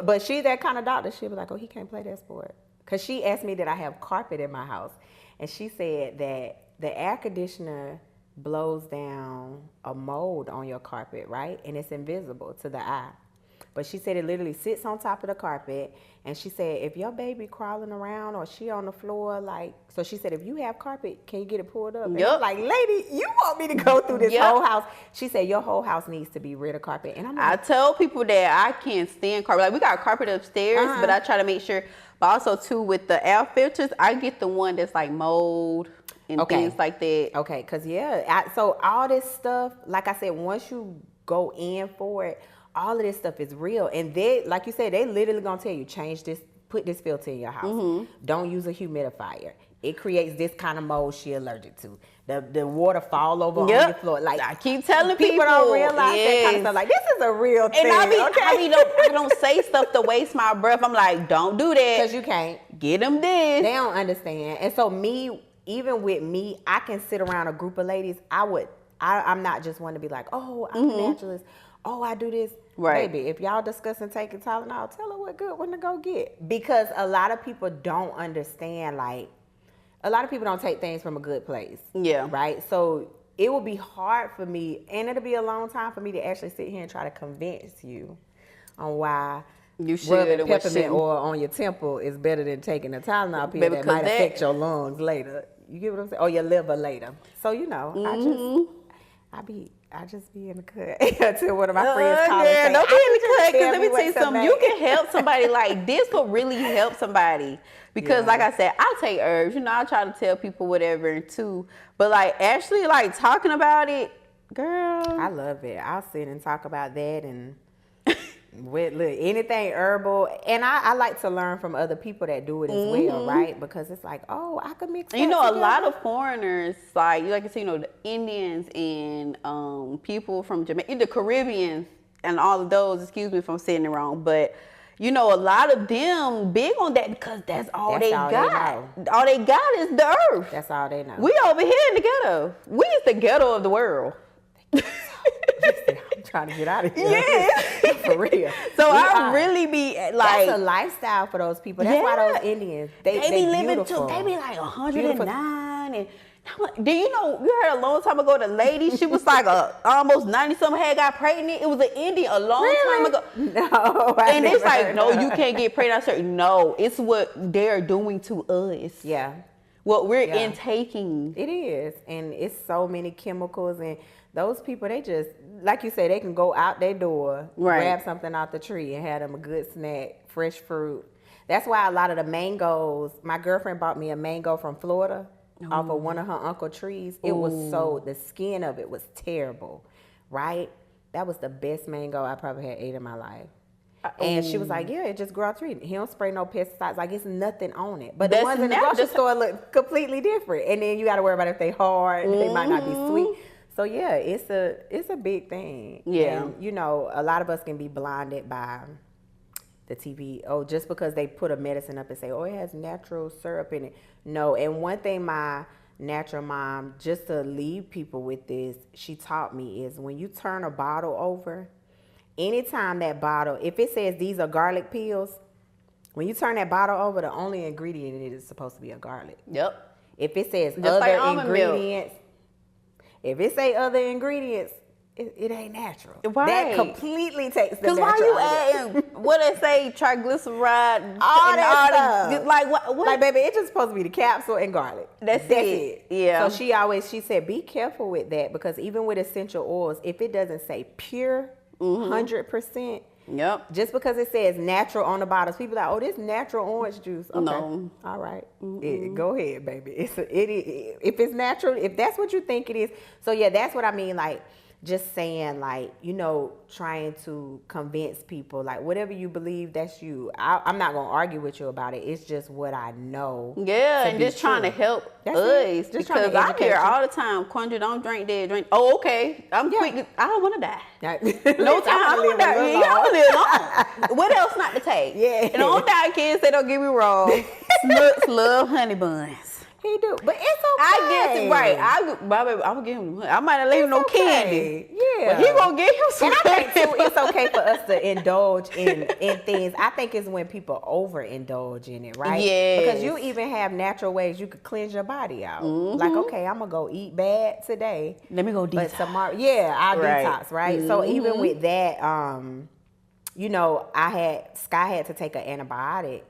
but she's that kind of doctor. She'll be like, oh, he can't play that sport. Cause she asked me that I have carpet in my house, and she said that the air conditioner blows down a mold on your carpet, right? And it's invisible to the eye. But she said it literally sits on top of the carpet. And she said, if your baby crawling around or she on the floor, like, so she said, if you have carpet, can you get it pulled up? And I'm like, lady, you want me to go through this whole house? She said, your whole house needs to be rid of carpet. And I'm like, I tell people that I can't stand carpet. Like, we got carpet upstairs, but I try to make sure. But also too, with the air filters, I get the one that's like mold and things like that. Okay, because so all this stuff, like I said, once you go in for it, all of this stuff is real. And they, like you said, they literally gonna tell you, change this, put this filter in your house. Don't use a humidifier. It creates this kind of mold she allergic to. The water fall over on your floor. Like, I keep telling people don't realize that kind of stuff. Like, this is a real thing. And I don't say stuff to waste my breath. I'm like, don't do that. Because you can't. Get them this. They don't understand. And so even with me, I can sit around a group of ladies. I'm not just one to be like, oh, I'm a naturalist. Oh, I do this. Right. Baby, if y'all discussing taking Tylenol, tell her what good one to go get. Because a lot of people don't understand, like, a lot of people don't take things from a good place. Yeah. Right? So it will be hard for me, and it'll be a long time for me to actually sit here and try to convince you on why you should rubbing peppermint oil on your temple is better than taking a Tylenol pill that might affect your lungs later. You get what I'm saying? Or your liver later. So, I I just be in the cut until one of my friends call Girl, and say, don't be in the cut, tell because let me what tell you to something. make. You can help somebody. Like, this will really help somebody. Because, like I said, I take herbs. You know, I try to tell people whatever, too. But, like, actually, like, talking about it, girl. I love it. I'll sit and talk about that and with anything herbal. And I like to learn from other people that do it as well, right? Because it's like, oh, I could mix that You know, together. a lot of foreigners, like you see, you know, the Indians and people from Jamaica, the Caribbeans, and all of those. Excuse me if I'm saying it wrong, but you know, a lot of them big on that because that's all they got. All they got is the earth. That's all they know. We over here in the ghetto. We is the ghetto of the world. Listen, I'm trying to get out of here. Yeah. For real. So I really be like, that's a lifestyle for those people. That's why those Indians, they be living beautiful. they be like 109 and do you know, you heard a long time ago the lady, she was like almost 90 something, had got pregnant. It was an Indian a long time ago. No, and it's like, no, you can't get pregnant. I said, no, it's what they're doing to us. Yeah. What we're intaking. It is. And it's so many chemicals, and those people, they just, like you said, they can go out their door, grab something out the tree and have them a good snack, fresh fruit. That's why a lot of the mangoes, my girlfriend bought me a mango from Florida off of one of her uncle's trees. It was the skin of it was terrible, right? That was the best mango I probably had ate in my life. And she was like, yeah, it just grew out tree. He don't spray no pesticides. Like, it's nothing on it. But the ones in the grocery store look completely different. And then you got to worry about if they hard, they might not be sweet. So, yeah, it's a big thing. Yeah. And, you know, a lot of us can be blinded by the TV. Oh, just because they put a medicine up and say, oh, it has natural syrup in it. No. And one thing my natural mom, just to leave people with this, she taught me is when you turn a bottle over, anytime that bottle, if it says these are garlic pills, when you turn that bottle over, the only ingredient in it is supposed to be a garlic. Yep. If it says just other like ingredients, if it say other ingredients, it ain't natural. Right. That completely takes the natural. Because why you adding, what they say, triglyceride, all that stuff. Like what? Like, baby, it's just supposed to be the capsule and garlic. That's it. Yeah. So she said, be careful with that, because even with essential oils, if it doesn't say pure, 100%. Yep. Just because it says natural on the bottles, people are like, oh, this natural orange juice. Okay. No. All right. Go ahead, baby. If it's natural, if that's what you think it is. So, yeah, that's what I mean. Like, just saying, like, you know, trying to convince people, like, whatever you believe, that's you. I'm not going to argue with you about it. It's just what I know. Yeah, and just trying to help us. Just because I hear all the time, Quandra, don't drink that, drink. Oh, okay. I'm quick. I don't want to die. No time. I don't want to die. You don't live long. What else not to take? Yeah. And don't die, kids. They don't get me wrong. Snooks love honey buns. He do, but it's okay. I guess it right. I'm gonna give him. I might not leave him no candy. Yeah, but he gonna give him some. And I think too, it's okay for us to indulge in things. I think it's when people overindulge in it, right? Yeah. Because you even have natural ways you could cleanse your body out. Like, okay, I'm gonna go eat bad today. Let me go detox. But tomorrow, I'll detox, right? So even with that, you know, Sky had to take an antibiotic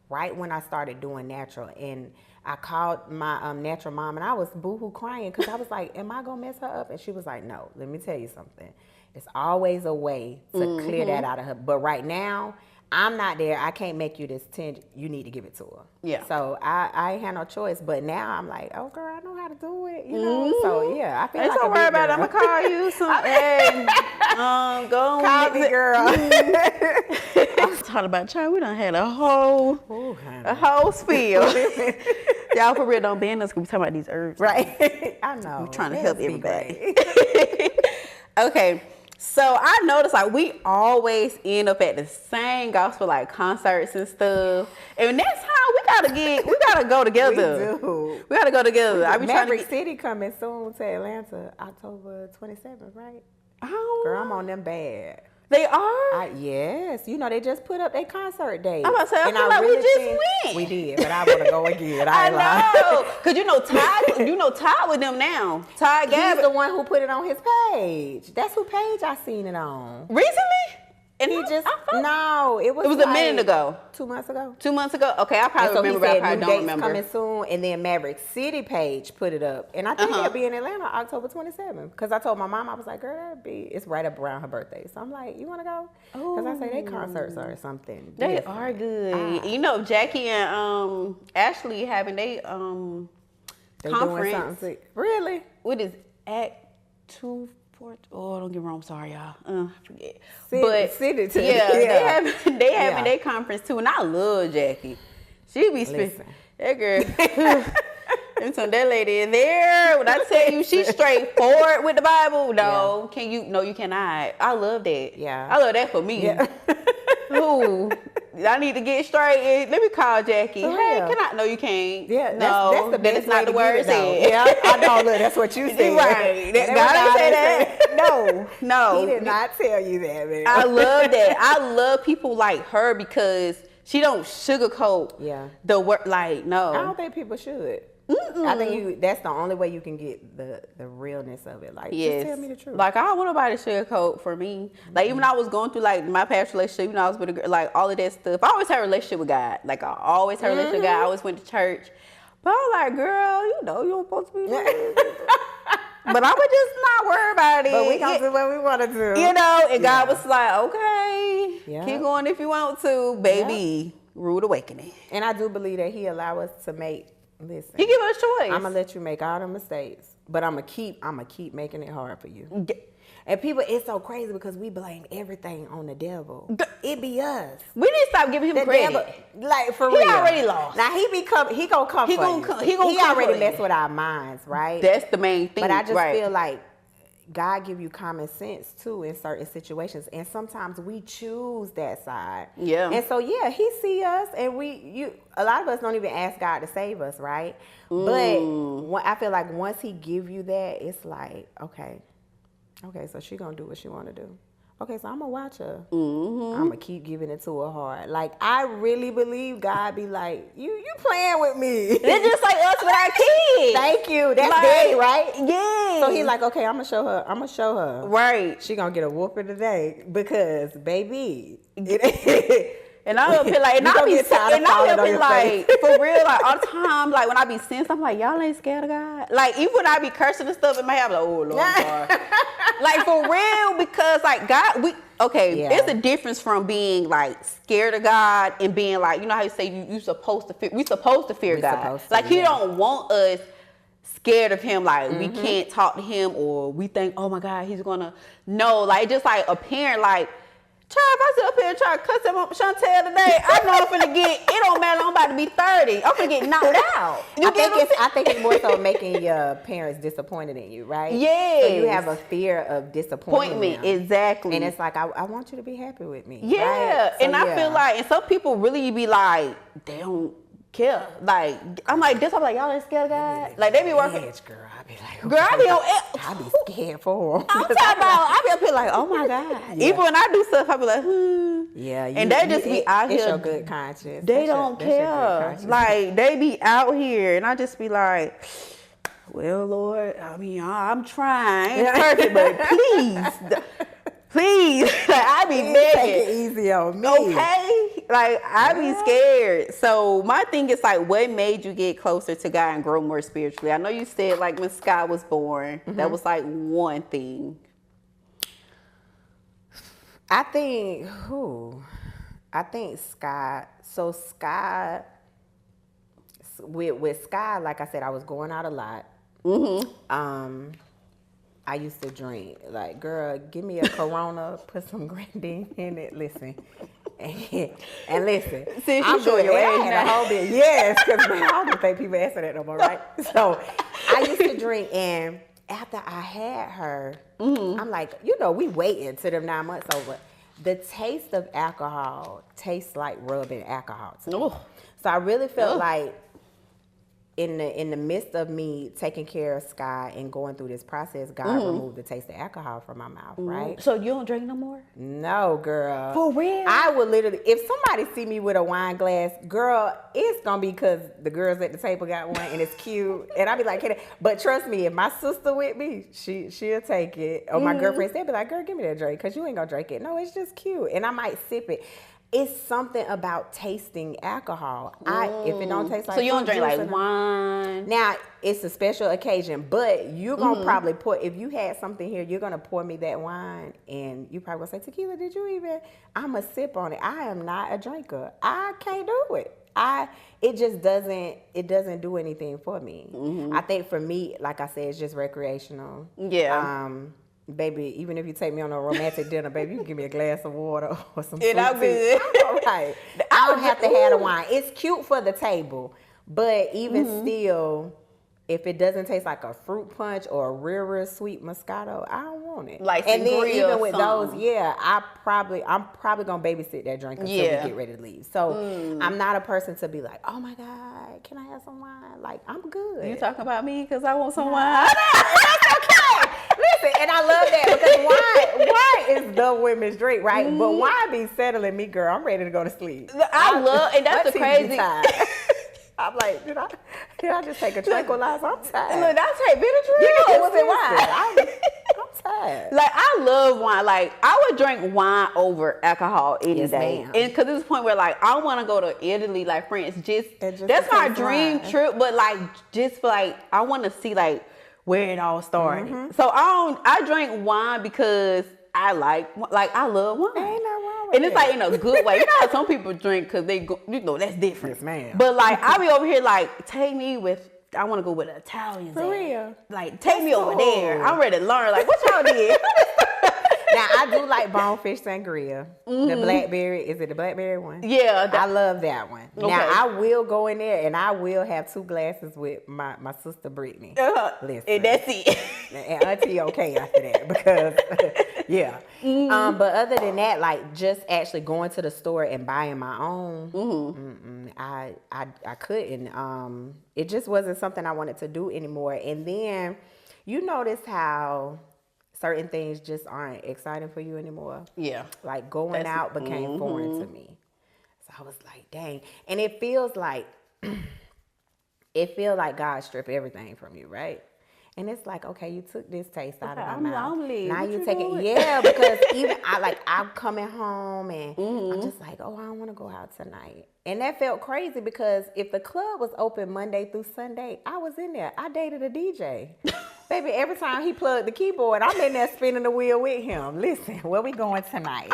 right when I started doing natural, and I called my natural mom, and I was boohoo crying because I was like, am I going to mess her up? And she was like, no, let me tell you something. It's always a way to clear that out of her. But right now, I'm not there. I can't make you this 10. You need to give it to her. Yeah. So I ain't had no choice. But now I'm like, oh, girl, I know how to do it. You know? So, yeah, I feel like don't worry about it. I'm going to call you some. Hey, go call me, girl. I was talking about child. We done had a whole spiel. Y'all for real don't ban us because we talking about these herbs. Right. I know. We're trying to help everybody. Okay. So I noticed like we always end up at the same gospel like concerts and stuff. And that's how we gotta go together. We do. We gotta go together. I be Maverick City coming soon to Atlanta, October 27th, right? Oh. Girl, I'm on them bad. They are? Yes. You know, they just put up their concert date. I'm about to say, I feel like we just went. We did, but I want to go again. I know. Because you know Todd with them now. Todd Gabbard. He's the one who put it on his page. That's who page I seen it on. Recently? And He just I it was it was a minute ago. 2 months ago. 2 months ago. Okay, I And probably so remember. he But said I new probably don't dates remember. coming soon, and then Maverick City page put it up, and I think Uh-huh. he'll be in Atlanta October 27th. Because I told my mom, I was like, girl, it's right up around her birthday, so I'm like, you want to go? Because I say they concerts are something. They different. are good. You know, Jackie and Ashley having they They doing conference. something. Really? What is Act 2? Oh, don't get me wrong. I'm sorry, y'all. I forget. Send it to me. yeah, Yeah. they having Yeah. their conference too, and I love Jackie. She be Listen. that girl. And so that lady in there, when I tell you she's straightforward with the Bible, no, can you? No, you cannot. I love that. Yeah. I love that for me. Yeah. Ooh, I need to get straight. Let me call Jackie. For Hey, real. can I? No, you can't. Yeah, no, that's the best is not way the to word get it, though. said. Yeah, I know. Look, that's what you said. Right. That's God what didn't say said. that. No, no. He did not tell you that, man. I love that. I love people like her because she don't sugarcoat the word. Like, no. I don't think people should. I think that's the only way you can get the realness of it. Like, just tell me the truth. Like, I don't want nobody to sugarcoat for me. Like, even I was going through like my past relationship, even I was with a girl, like all of that stuff. I always had a relationship with God. Like, I always had a relationship with God. I always went to church. But I was like, girl, you know you don't supposed to be doing this. But I would just not worry about it. But we gonna do what we want to do. You know, and God was like, okay, Yeah. keep going if you want to, baby. Rude awakening. And I do believe that He allow us to make. Listen, He give us choice. I'm gonna let you make all the mistakes, but I'm gonna keep making it hard for you. And people, it's so crazy because we blame everything on the devil. It be us. We need to stop giving him The credit. devil, like for He real. already lost. Now he gonna come He for gonna you. come- he gonna come already for messed you. with our minds, right? That's the main thing. But I just right. feel like God give you common sense too in certain situations, and sometimes we choose that side. Yeah. And so He see us, and a lot of us don't even ask God to save us, right? But I feel like once He give you that, it's like, okay, so she gonna do what she want to do. Okay, so I'm gonna watch her. I'm gonna keep giving it to her hard. Like, I really believe God be like, you playing with me. It's just like us with our kids. Thank you. That's Like, daddy, right? Yeah. So He's like, okay, I'm gonna show her. right. She gonna get a whooping today because, baby. And I feel like, and You I gonna be, get tired of and I falling on be your like, face. for real, like all the time, like when I be seeing stuff, I'm like, y'all ain't scared of God. Like even when I be cursing and stuff in my head, I'm like, oh Lord, I'm sorry. Like for real, because like God, it's a difference from being like scared of God and being like, you know how you say you supposed to fear. We supposed to fear God. Supposed to, like He don't want us scared of Him, like we can't talk to Him, or we think, oh my God, He's gonna no, like just like a parent, like. Child, if I sit up here and try to cuss him up Chantel today, I know I'm finna get, it don't matter, I'm about to be 30. I'm finna get knocked out. I think it's more so making your parents disappointed in you, right? Yes. So you have a fear of disappointment. Exactly. And it's like, I want you to be happy with me. Yeah. Right? So, and I feel like, and some people really be like, they don't care. Like, I'm like, this, I'm like, y'all ain't scared of God? Like, they be working. Edge, girl. I be like, Girl, I be on I be scared for them. I'm talking about, I be up here like, oh my God. Yeah. Even when I do stuff, I be like, Yeah. And they just be out It's here. your good conscience. They That's don't your good care. conscience. Like, they be out here, and I just be like, well, Lord, I mean, I'm trying. It's perfect, but please, like, I be Take begging. it easy on me. Okay? Like, I be scared. So, my thing is, like, what made you get closer to God and grow more spiritually? I know you said, like, when Sky was born, that was, like, one thing. I think Sky. So Sky, with Sky, like I said, I was going out a lot. I used to drink. Like, girl, give me a Corona, put some grenadine in it. Listen, and listen. Since I'm you sure your age a now. whole bit. Yes, because I don't think people answer that no more, right? So I used to drink, and after I had her, I'm like, we waiting till them 9 months over. The taste of alcohol tastes like rubbing alcohol to me. Oh. So I really felt like in the midst of me taking care of Sky and going through this process, God removed the taste of alcohol from my mouth, right? So you don't drink no more? No, girl. For real? I would literally, if somebody see me with a wine glass, girl, it's gonna be because the girls at the table got one and it's cute, and I'll be like, "Hey," but trust me, if my sister with me, she'll take it, or my girlfriends, they'll be like, "Girl, give me that drink," because you ain't gonna drink it. No, it's just cute, and I might sip it. It's something about tasting alcohol. If it don't taste like So you don't fruit drink juice like wine? now, it's a special occasion, but you're going to probably pour, if you had something here, you're going to pour me that wine, and you probably going to say, Tequila, did you even, I'm a sip on it. I am not a drinker. I can't do it. It doesn't do anything for me. I think for me, like I said, it's just recreational. Yeah. Baby, even if you take me on a romantic dinner, baby, you can give me a glass of water or some And I'm fruit tea. good. I'm all right. I don't have to have the wine. It's cute for the table, but even still, if it doesn't taste like a fruit punch or a real sweet Moscato, I don't want it. Like and then sangria even or with something. those, yeah, I'm probably gonna babysit that drink until we get ready to leave. So I'm not a person to be like, oh my God, can I have some wine? Like, I'm good. You talking about me because I want some wine? That's okay. Listen, and I love that because wine is the women's drink, right? But wine be settling me, girl. I'm ready to go to sleep. I love, and that's the my teeth be crazy. tired. I'm like, did I just take a tranquilizer? I'm tired. Look, I take Benadryl. Yeah, Was it wine? I'm tired. Like, I love wine. Like, I would drink wine over alcohol any Yes, day. ma'am. And because this point where, like, I want to go to Italy, like France, And just that's to my taste dream wine. trip. But, like, just for, like, I want to see, like, where it all started. So, I drink wine because I love wine. Ain't nothing wrong with And it's that. like in a good way. You know how some people drink because they go, that's different. Yes, ma'am. But like I be over here like, take me with, I want to go with Italians. For real. Like take me over cool. there. I'm ready to learn. Like what y'all did? Now, I do like bonefish sangria. The blackberry, is it the blackberry one? Yeah. I love that one. Okay. Now, I will go in there and I will have 2 glasses with my sister Brittany. Listen. And that's it. And auntie okay after that because, yeah. But other than that, like just actually going to the store and buying my own, I couldn't. It just wasn't something I wanted to do anymore. And then you notice how certain things just aren't exciting for you anymore. Yeah. Like going out became foreign to me. So I was like, dang. And it feels like God stripped everything from you, right? And it's like, okay, you took this taste out of my I'm mouth. lonely. Now What you you take doing? it. Yeah, because even I'm coming home and I'm just like, oh, I don't want to go out tonight. And that felt crazy because if the club was open Monday through Sunday, I was in there. I dated a DJ. Baby, every time he plugged the keyboard, I'm in there spinning the wheel with him. Listen, where we going tonight?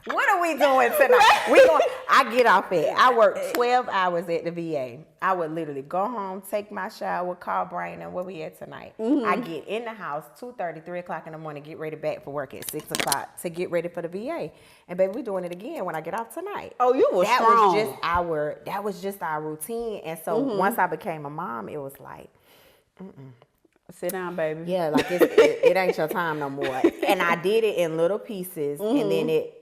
What are we doing tonight? I get off it. I work 12 hours at the VA. I would literally go home, take my shower, call Brian, and where we at tonight? I get in the house 2:30, 3 o'clock in the morning, get ready back for work at 6 o'clock to get ready for the VA. And baby, we doing it again when I get off tonight. Oh, you were strong. That was just our routine. And so once I became a mom, it was like, Sit down, baby. yeah, like it ain't your time no more. And I did it in little pieces, and then it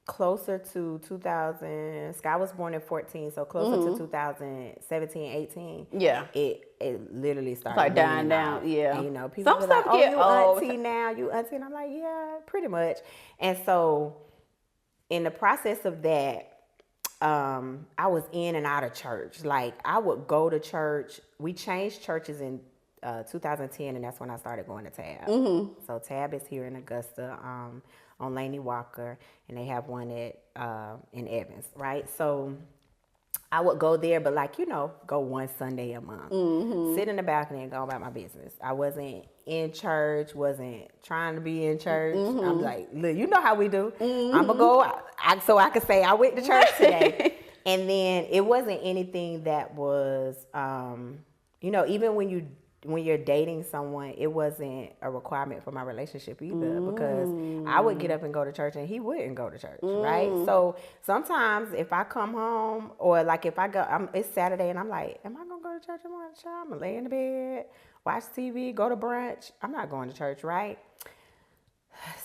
closer to 2000. Sky was born in 14, so closer to 2017, 18. Yeah. It literally started Like dying weaning down, off. yeah. And, you know, people Some be like, stuff "Oh, get you old." auntie now, you auntie," and I'm like, "Yeah, pretty much." And so, in the process of that, I was in and out of church. Like I would go to church. We changed churches in 2010, and that's when I started going to Tab. So Tab is here in Augusta, on Laney Walker, and they have one at in Evans, right? So I would go there, but like, go one Sunday a month, sit in the balcony and go about my business. I wasn't in church, wasn't trying to be in church. I'm like, look, you know how we do. I'm gonna go so I could say I went to church today. And then it wasn't anything that was, even when you're dating someone, it wasn't a requirement for my relationship either, because I would get up and go to church and he wouldn't go to church, right? So sometimes if I come home, or like if I go, it's Saturday and I'm like, am I gonna go to church tomorrow? I'm gonna lay in the bed, watch TV, go to brunch. I'm not going to church, right?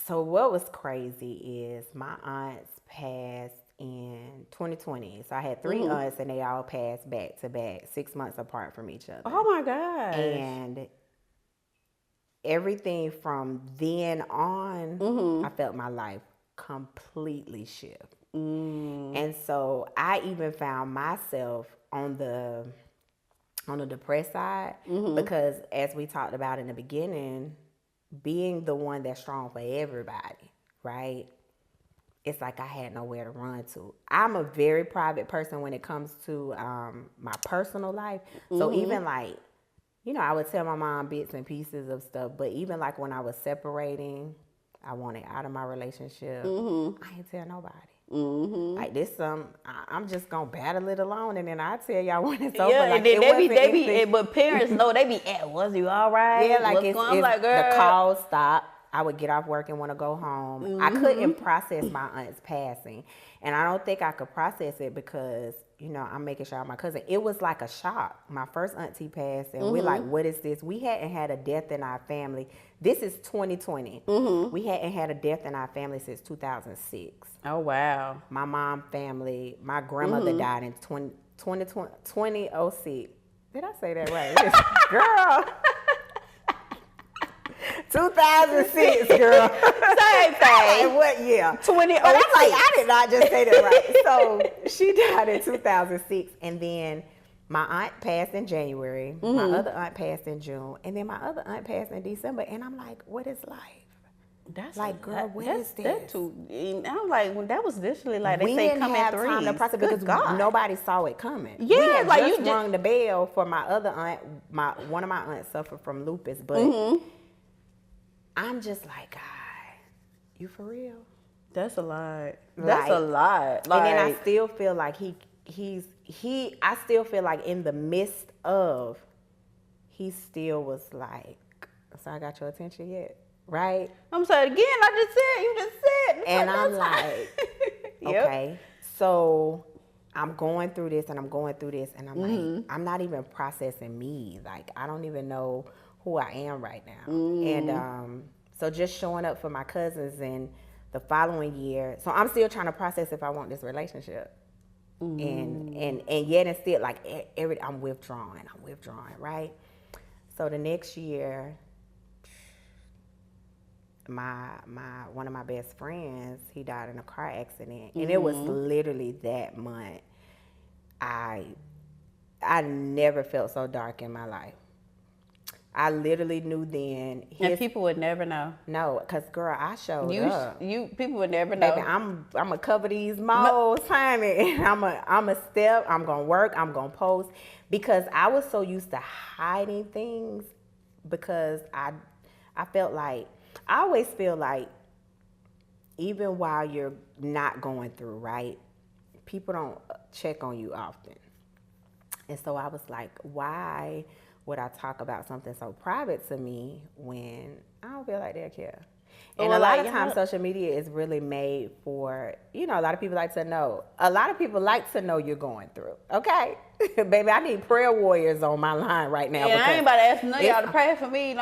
So what was crazy is my aunts passed in 2020. So I had 3 aunts, and they all passed back to back, 6 months apart from each other. Oh my gosh. And everything from then on, I felt my life completely shift. And so I even found myself on the depressed side, because as we talked about in the beginning, being the one that's strong for everybody, right? It's like I had nowhere to run to. I'm a very private person when it comes to my personal life. So even like, you know, I would tell my mom bits and pieces of stuff, but even like when I was separating, I wanted out of my relationship. I ain't tell nobody. Like this, I'm just gonna battle it alone, and then I tell y'all when it's over. Yeah, like, and then they be, but parents know they be at. Was you all right? Yeah, like I'm like, girl. The calls stop. I would get off work and want to go home. I couldn't process my aunt's passing, and I don't think I could process it because, you know, I'm making sure my cousin. It was like a shock. My first auntie passed, and we're like, what is this? We hadn't had a death in our family. This is 2020. We hadn't had a death in our family since 2006. Oh, wow. My mom family, my grandmother died in 2006. Did I say that right? Girl. 2006, girl. Same thing. What year? 2006. But I'm like, I did not just say that right. So she died in 2006, and then my aunt passed in January. My other aunt passed in June, and then my other aunt passed in December. And I'm like, what is life? That's like, girl, what is this? That too. And I'm like, when that was literally like we they say didn't come have in threes. time to process because nobody saw it coming. Yeah, we had like just you rung the bell for my other aunt. One of my aunts suffered from lupus, but I'm just like, God, you for real? That's a lot. That's a lot. Like, and then I still feel like I still feel like in the midst of, he still was like, so I got your attention yet? Right? I'm sorry, again, you just said. And I'm like, okay. So I'm going through this and I'm going through this, and I'm like, I'm not even processing me. Like, I don't even know who I am right now. And so just showing up for my cousins and the following year. So I'm still trying to process if I want this relationship. And yet and still like I'm withdrawing, right? So the next year, one of my best friends, he died in a car accident, and it was literally that month. I never felt so dark in my life. I literally knew then. And people would never know. No, because girl, I showed up. People would never know. Baby, I'm gonna cover these moles, honey. I'm a step. I'm gonna work. I'm gonna post, because I was so used to hiding things, because I felt like, I always feel like even while you're not going through, right, people don't check on you often. And so I was like, why would I talk about something so private to me when I don't feel like they care? And a lot of times social media is really made for, you know, a lot of people like to know. A lot of people like to know you're going through, okay? Baby, I need prayer warriors on my line right now. Yeah, I ain't about to ask none of y'all to pray for me.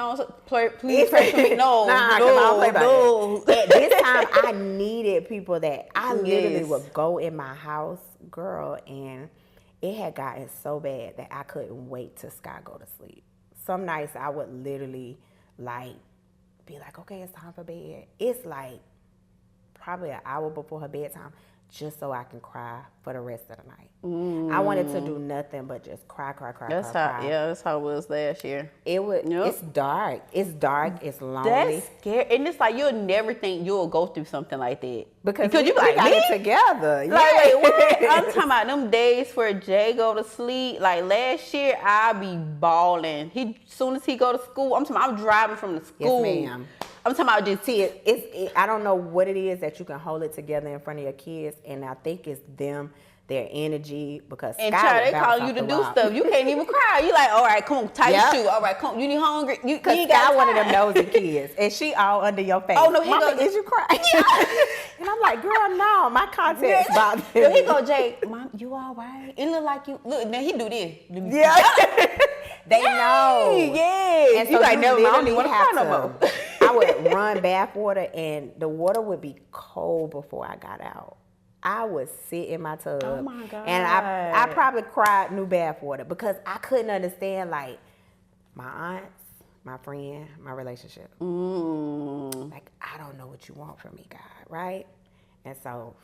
Please pray for me. No, no. At this time, I needed people that I literally would go in my house, girl, and it had gotten so bad that I couldn't wait till Sky go to sleep. Some nights I would literally be like, okay, it's time for bed. It's like probably an hour before her bedtime, just so I can cry for the rest of the night. I wanted to do nothing but just cry. That's how it was last year. It's dark. It's lonely. That's scary. And it's like, you'll never think you'll go through something like that. Because you got it together. Like, wait, what? I'm talking about them days where Jay go to sleep. Like last year, I be balling. Soon as he go to school, I'm driving from the school. Yes, ma'am. I'm talking about just I don't know what it is that you can hold it together in front of your kids, and I think it's them, their energy, because and child, they calling you to do stuff. You can't even cry. You like, all right, come on, tie your shoe. All right, come on. You need hungry. You ain't got one of them nosy kids, and she all under your face. Oh no, Mama, is you crying? And I'm like, girl, no, my context bothers me. He go, Jake, Mom, you all right? It look like you. Look, now he do this. Yeah. They know. Yeah. And so like, never mind. I don't no more. I would run bath water, and the water would be cold before I got out. I would sit in my tub. Oh my God. And I probably cried new bathwater because I couldn't understand like my aunts, my friend, my relationship. Like, I don't know what you want from me, God, right? And so,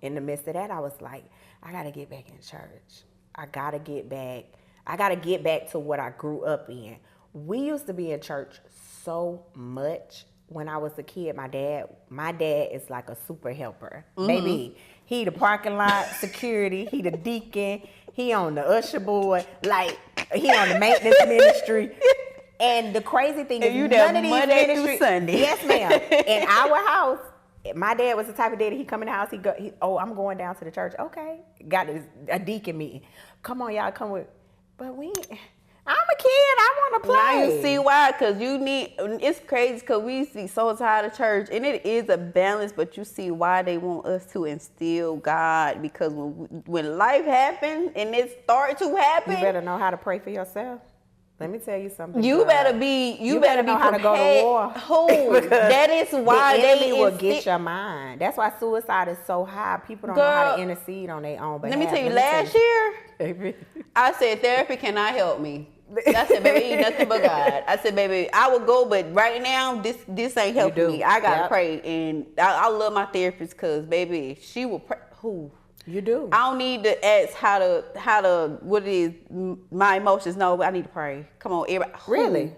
in the midst of that, I was like, I gotta get back in church. I gotta get back to what I grew up in. We used to be in church so much when I was a kid. My dad is like a super helper. Baby, he the parking lot security, he the deacon, he on the usher board, like he on the maintenance ministry. And the crazy thing is, you none there of these Monday through ministries, Sunday. yes, ma'am. In our house, my dad was the type of dad, he come in the house, I'm going down to the church. Okay, got a deacon meeting. Come on, y'all, come with. But I'm a kid, I want to play. Now you see why, because it's crazy because we used to be so tired of church, and it is a balance, but you see why they want us to instill God, because when life happens and it starts to happen. You better know how to pray for yourself. Let me tell you something. You better be know how to go to war. Who? That is why the enemy will get your mind. That's why suicide is so high. People don't know how to intercede on their own behalf. Let me tell you, last year, I said therapy cannot help me. I said, baby, ain't nothing but God. I said, baby, I will go, but right now, this ain't helping me. I gotta pray, and I love my therapist because, baby, she will pray. Who? You do. I don't need to ask how to what it is, my emotions. No, I need to pray. Come on, everybody. Really?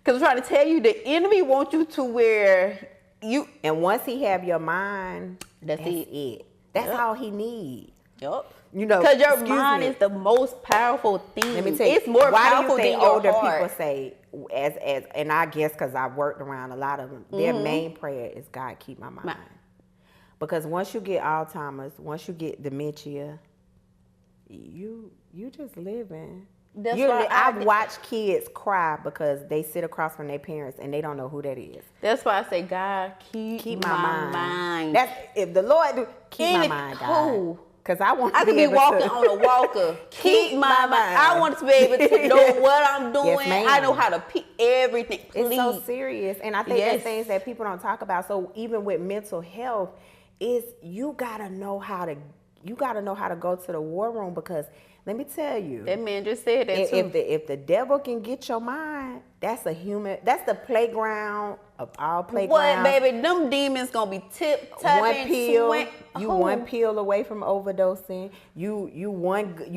Because I'm trying to tell you, the enemy wants you to where you. And once he have your mind, that's it. That's all he needs. Yup. You know, because your mind is the most powerful thing. Let me tell you, it's more why powerful do you think than older your heart. people say, as and I guess because I've worked around a lot of them, their main prayer is, God, keep my mind. Because once you get Alzheimer's, once you get dementia, you just living. That's why I've watched kids cry because they sit across from their parents and they don't know who that is. That's why I say, God, keep my mind. That's if the Lord do keep my mind, God. Because I want to be able walking on a walker. Keep my mind. I want to be able to know what I'm doing. Yes, I know how to pick everything. Please. It's so serious, and I think there's things that people don't talk about. So even with mental health, is you gotta know how to go to the war room, because let me tell you, that man just said that too. If the devil can get your mind, that's the playground of all playgrounds. What, baby? Them demons gonna be tip-tapping. One pill away from overdosing. You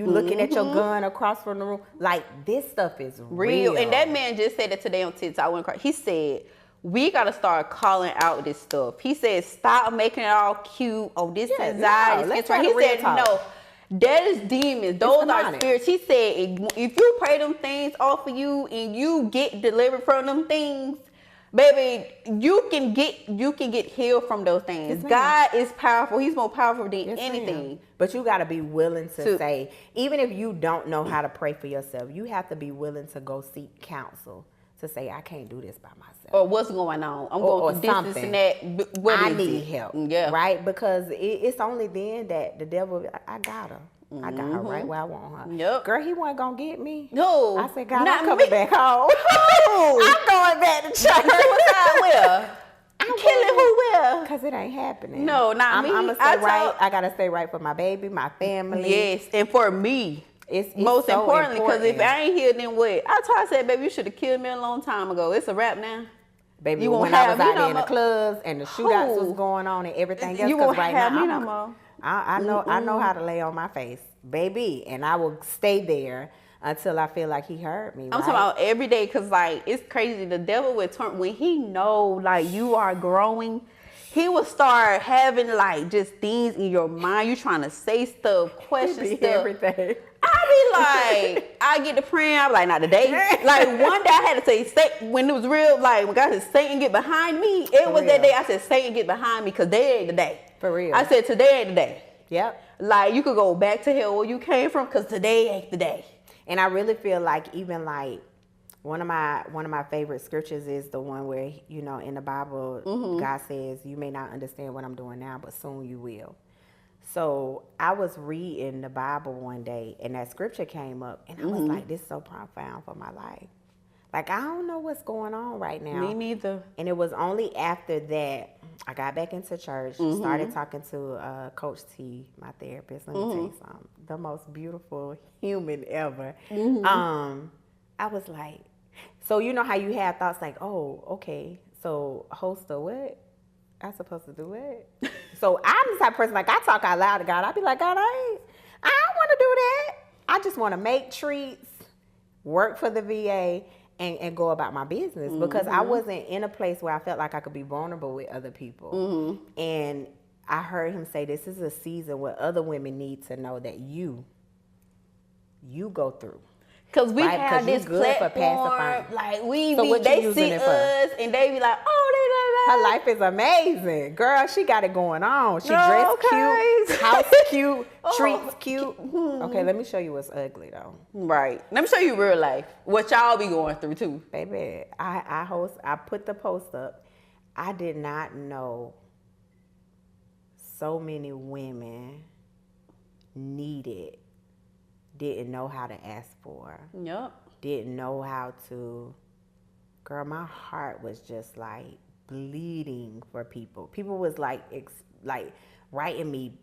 looking at your gun across from the room. Like, this stuff is real. And that man just said it today on TikTok. I went across. He said, we gotta start calling out this stuff. He said, stop making it all cute. Oh, this anxiety. He said, no. That is demons. Those are spirits. He said, if you pray them things off of you and you get delivered from them things, baby, you can get healed from those things. God is powerful. He's more powerful than anything. But you got to be willing to say, even if you don't know how to pray for yourself, you have to be willing to go seek counsel. To say, I can't do this by myself. Or what's going on? I'm going through this and that. I need help. Yeah. Right? Because it's only then that the devil, I got her. I got her right where I want her. Yep. Girl, he wasn't going to get me. No. I said, God, I'm coming back home. I'm going back to church. Suicide where? I'm killing who will? Because it ain't happening. No, not me. I'm going to stay right. I got to stay right for my baby, my family. Yes, and for me. It's most so importantly, because if I ain't here, then what? I said, baby, you should have killed me a long time ago. It's a wrap now. Baby, you when I was out there in the clubs and the shootouts was going on and everything else, because right now I know how to lay on my face, baby, and I will stay there until I feel like he heard me. I'm talking about every day, because like it's crazy. The devil would turn when he know like you are growing. He will start having like just things in your mind. You trying to say stuff, question stuff, everything. I be like, I get to praying. I be like, not today. Like one day I had to say, when it was real, like when God said, Satan get behind me. It was that day I said, Satan get behind me, because today ain't the day. For real. I said, today ain't the day. Yep. Like you could go back to hell where you came from, because today ain't the day. And I really feel like even like one of my favorite scriptures is the one where, you know, in the Bible, God says, you may not understand what I'm doing now, but soon you will. So I was reading the Bible one day and that scripture came up and I was like, this is so profound for my life. Like, I don't know what's going on right now. Me neither. And it was only after that I got back into church, started talking to Coach T, my therapist. Let me tell you something. The most beautiful human ever. I was like, so you know how you have thoughts like, oh, okay, so host a what? I supposed to do it? So I'm the type of person, like, I talk out loud to God. I be like, God, I don't want to do that. I just want to make treats, work for the VA, and go about my business, because I wasn't in a place where I felt like I could be vulnerable with other people. And I heard him say, this is a season where other women need to know that you go through. Because we right? have this platform, like they see us and they be like, oh, her life is amazing. Girl, she got it going on. She dressed cute, house cute, treats cute. Okay, let me show you what's ugly though. Right. Let me show you real life. What y'all be going through too. Baby, I put the post up. I did not know so many women didn't know how to ask for. Yep. Didn't know how to. Girl, my heart was just like bleeding for people. People was like writing me,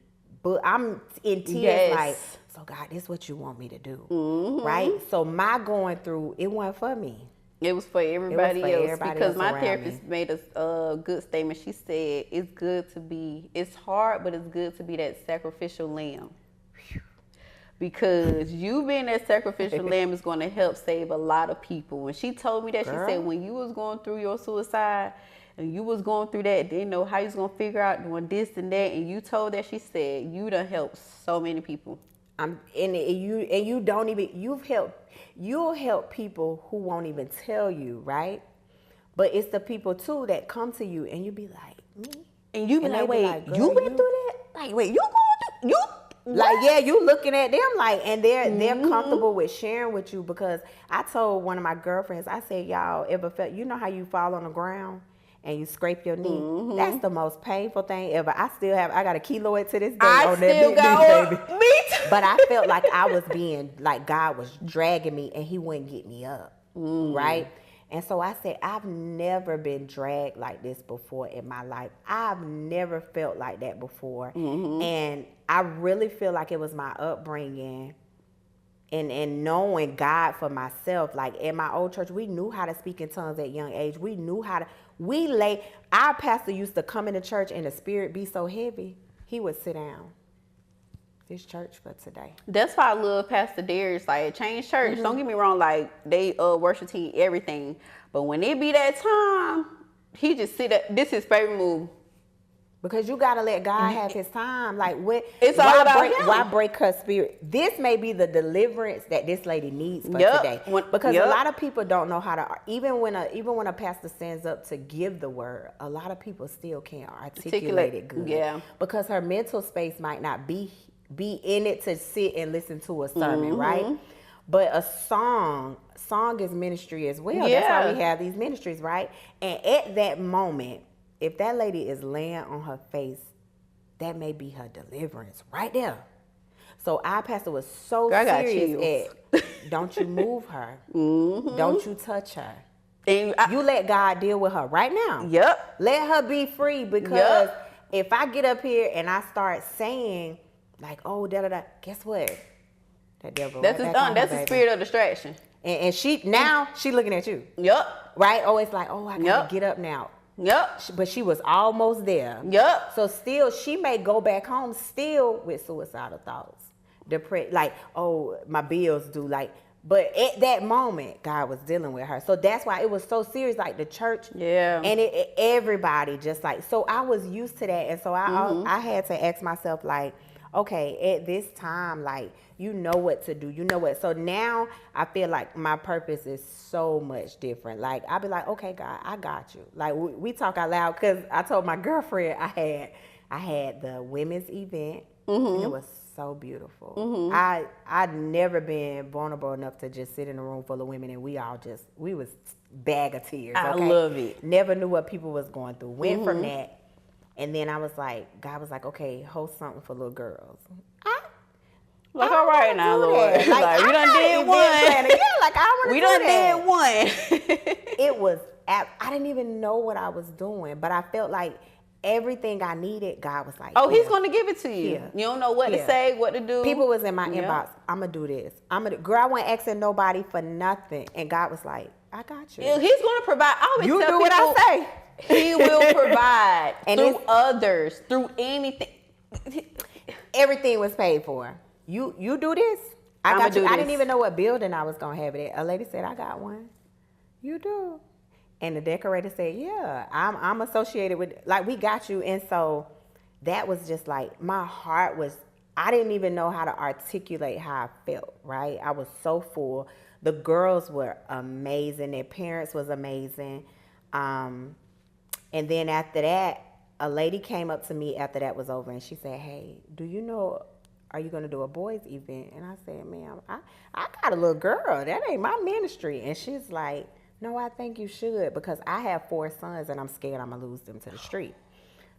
but I'm in tears like, so God, this is what you want me to do, right? So my going through, it wasn't for me. It was for everybody else. Because my therapist made a good statement. She said, it's hard, but it's good to be that sacrificial lamb. Because you being that sacrificial lamb is going to help save a lot of people. When she told me that, Girl. She said, when you was going through your suicide and you was going through that, didn't know how you was going to figure out doing this and that, and you told that, she said, you done helped so many people. You'll help people who won't even tell you, right? But it's the people too that come to you and you be like, me? And you be like, wait, you went through that? Like, wait, you going through, you? Like, yeah, you looking at them like, and they're comfortable with sharing with you, because I told one of my girlfriends, I said, y'all ever felt, you know how you fall on the ground and you scrape your knee? That's the most painful thing ever. I got a keloid to this day on that baby. Me too. But I felt like I was like God was dragging me and he wouldn't get me up, right? And so I said, I've never been dragged like this before in my life. I've never felt like that before. And I really feel like it was my upbringing and knowing God for myself. Like in my old church, we knew how to speak in tongues at a young age. We knew how to, our pastor used to come into church and the spirit be so heavy, he would sit down. This church for today. That's why I love Pastor Darius. Like, change church. Don't get me wrong. Like, they worship team, everything. But when it be that time, he just sit up. This is his favorite move. Because you gotta let God have his time. Like, what? It's all about him. Why break her spirit? This may be the deliverance that this lady needs for today. Because a lot of people don't know how to. Even when a pastor stands up to give the word, a lot of people still can't articulate it good. Yeah. Because her mental space might not be in it to sit and listen to a sermon, right? But a song is ministry as well. Yeah. That's why we have these ministries, right? And at that moment, if that lady is laying on her face, that may be her deliverance right there. So our pastor was so serious at, don't you move her. Don't you touch her. And you let God deal with her right now. Yep. Let her be free, because if I get up here and I start saying, like, oh, da-da-da, guess what? That devil. That's the spirit of distraction. And she looking at you. Yep. Right? Oh, it's like, oh, I gotta get up now. Yep. But she was almost there. Yep. So still, she may go back home still with suicidal thoughts. Like, oh, my bills due. Like, but at that moment, God was dealing with her. So that's why it was so serious. Like the church, and everybody just like. So I was used to that, and so I had to ask myself, like, okay, at this time, like, you know what to do. You know what. So now I feel like my purpose is so much different. Like, I'll be like, okay, God, I got you. Like, we talk out loud, because I told my girlfriend I had the women's event, and it was so beautiful. I'd never been vulnerable enough to just sit in a room full of women and we was bag of tears. Okay? I love it. Never knew what people was going through. Went from that. And then I was like, God was like, okay, host something for little girls. Like, all right now, Lord. Like, Like, we I'm done not did event one. planner. Yeah, like I want to We do done that. did one. It was, I didn't even know what I was doing, but I felt like everything I needed, God was like, Oh, here, he's going to give it to you. here, You don't know what to here. say, what to do. People was in my Yep. inbox, I'm going to do this. Girl, I wasn't asking nobody for nothing. And God was like, I got you. He's going to provide. I always You tell do what people, I say. He will provide And through others, through anything. Everything was paid for. You do this. I got you. I didn't even know what building I was going to have it at. A lady said, I got one. You do. And the decorator said, yeah, I'm associated with, like, we got you. And so that was just like, my heart was, I didn't even know how to articulate how I felt, right? I was so full. The girls were amazing. Their parents was amazing. And then after that, a lady came up to me after that was over and she said, hey, do you know, are you going to do a boys event? And I said, ma'am, I got a little girl. That ain't my ministry. And she's like, no, I think you should, because I have 4 sons and I'm scared I'm going to lose them to the street.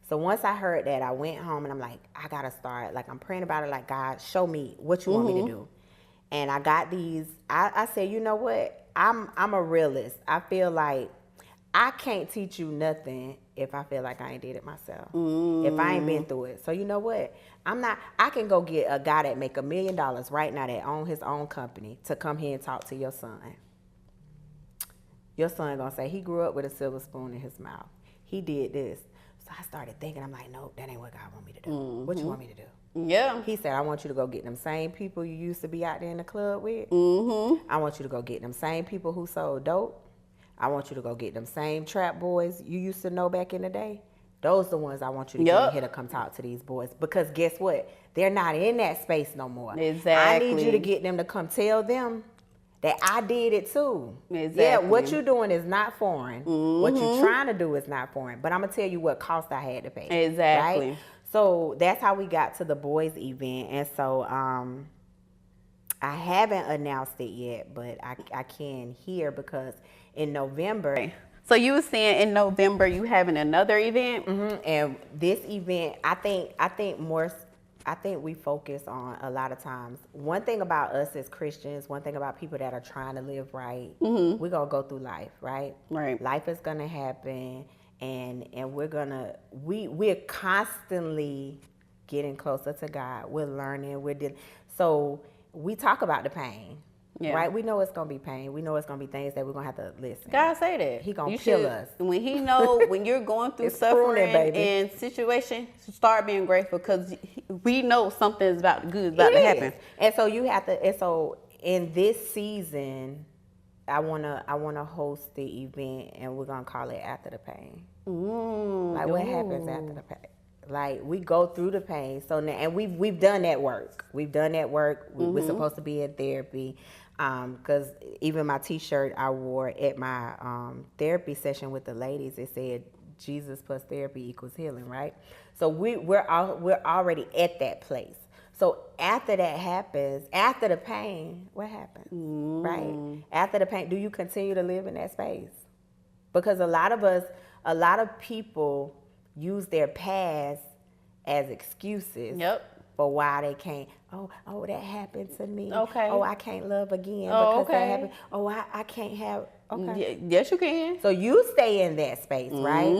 So once I heard that, I went home and I'm like, I got to start. Like, I'm praying about it. Like, God, show me what you want me to do. And I got these. I said, you know what? I'm a realist. I feel like I can't teach you nothing if I feel like I ain't did it myself. If I ain't been through it. So you know what? I can go get a guy that make $1 million right now that own his own company to come here and talk to your son. Your son gonna say he grew up with a silver spoon in his mouth. He did this. So I started thinking, I'm like, no, that ain't what God want me to do. What you want me to do? Yeah. He said, I want you to go get them same people you used to be out there in the club with. I want you to go get them same people who sold dope. I want you to go get them same trap boys you used to know back in the day. Those are the ones I want you to get in here to come talk to these boys. Because guess what? They're not in that space no more. Exactly. I need you to get them to come tell them that I did it too. Exactly. Yeah, what you're doing is not foreign. What you're trying to do is not foreign. But I'm going to tell you what cost I had to pay. Exactly. Right? So that's how we got to the boys event. And so I haven't announced it yet, but I can here because in November. So you were saying in November you having another event? And this event, I think we focus on a lot of times. One thing about us as Christians, one thing about people that are trying to live right, we're going to go through life, right? Right. Life is going to happen, and we're constantly getting closer to God. We're learning. So we talk about the pain, right? We know it's going to be pain. We know it's going to be things that we're going to have to listen. God say that. He going to kill us. When he know, when you're going through suffering and situation, start being grateful because we know something is good about to happen. And so you have to, and so in this season, I wanna host the event and we're gonna call it After the Pain. Like what happens after the pain? Like we go through the pain. So now, and we've done that work. We're supposed to be in therapy. Because even my T-shirt I wore at my therapy session with the ladies, it said Jesus plus therapy equals healing, right? So we're already at that place. So after that happens, after the pain, what happens, right? After the pain, do you continue to live in that space? Because a lot of people use their past as excuses. For why they can't. Oh, that happened to me. Okay. Oh, I can't love again because that happened. Oh, I can't have. Okay. Yes, you can. So you stay in that space, right?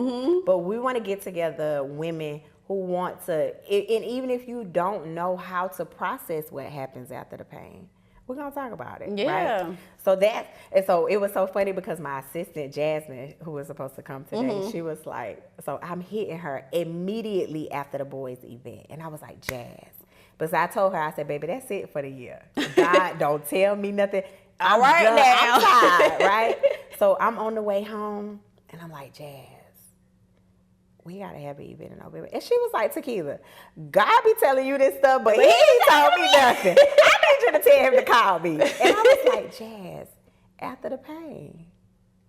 But we want to get together women who want to, and even if you don't know how to process what happens after the pain, we're gonna talk about it. Yeah. Right? So it was so funny because my assistant Jasmine, who was supposed to come today, she was like, so I'm hitting her immediately after the boys event, and I was like, Jazz. But so I told her, I said, baby, that's it for the year. God, don't tell me nothing. All right now. I'm tired, right? So I'm on the way home, and I'm like, Jazz, we gotta have an event in November. And she was like, Tequila, God be telling you this stuff, but he ain't told me nothing. I need you to tell him to call me. And I was like, Jazz, after the pain.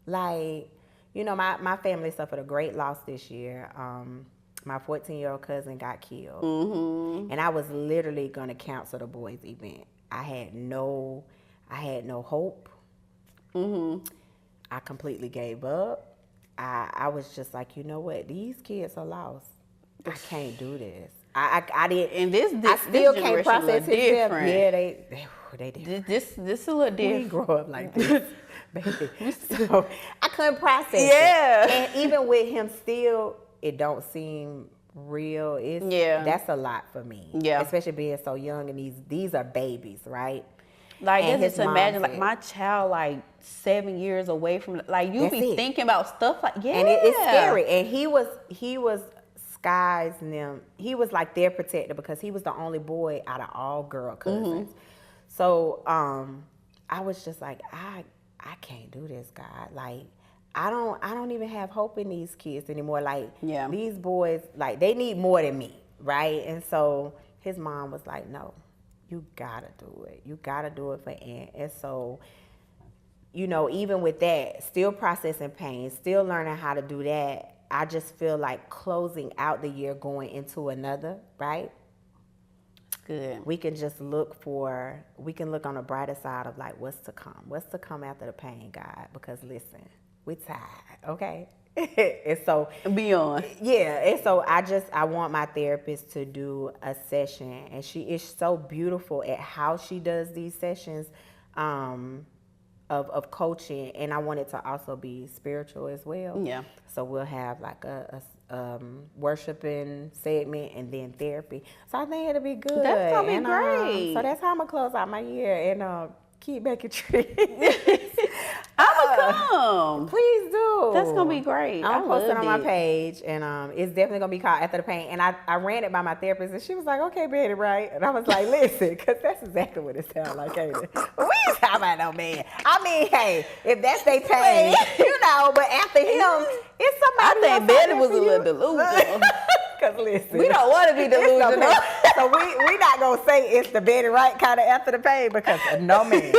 Like, you know, my family suffered a great loss this year. My 14-year-old cousin got killed. And I was literally gonna cancel the boys event. I had no hope. I completely gave up. I was just like, you know what? These kids are lost. I can't do this. I didn't. And this I still this can't generation a process little himself. different. Yeah, they different. This a little We different. grow up like this, baby. So I couldn't process Yeah. it. And even with him still, it don't seem real. That's a lot for me. Yeah. Especially being so young and these are babies, right? Like, And just his mom imagine, like, said- my child, like, 7 years away from, like, you That's be it. thinking about stuff like, yeah. And it's scary. And he was Sky's and them. He was like their protector because he was the only boy out of all girl cousins. So I was just like, I can't do this, God. Like, I don't even have hope in these kids anymore. Like, Yeah. these boys, like, they need more than me, right? And so his mom was like, no, you gotta do it. You gotta do it for Aunt. And so, you know, even with that, still processing pain, still learning how to do that, I just feel like closing out the year, going into another, right? Good. We can look on the brighter side of like what's to come after the pain, God, because listen, we're tired, okay? And so Beyond. yeah, and so I want my therapist to do a session, and she is so beautiful at how she does these sessions of coaching, and I want it to also be spiritual as well. Yeah. So we'll have like a worshiping segment and then therapy. So I think it'll be good. That's gonna be and, great. So that's how I'm gonna close out my year and keep making trees. I'ma come. Please do. That's gonna be great. I'm I posting loved on my it. page, and it's definitely gonna be called After the Pain. And I ran it by my therapist, and she was like, "Okay, Betty, right?" And I was like, "Listen, because that's exactly what it sounds like, ain't it?" But we ain't talking about no man. I mean, hey, if that's their pain, you know. But after him, it's somebody. I think else Betty out was a there for little you. delusional. Because listen, We don't want to be it's no delusional. pain. So we not gonna say it's the Betty Wright kind of After the Pain, because no man.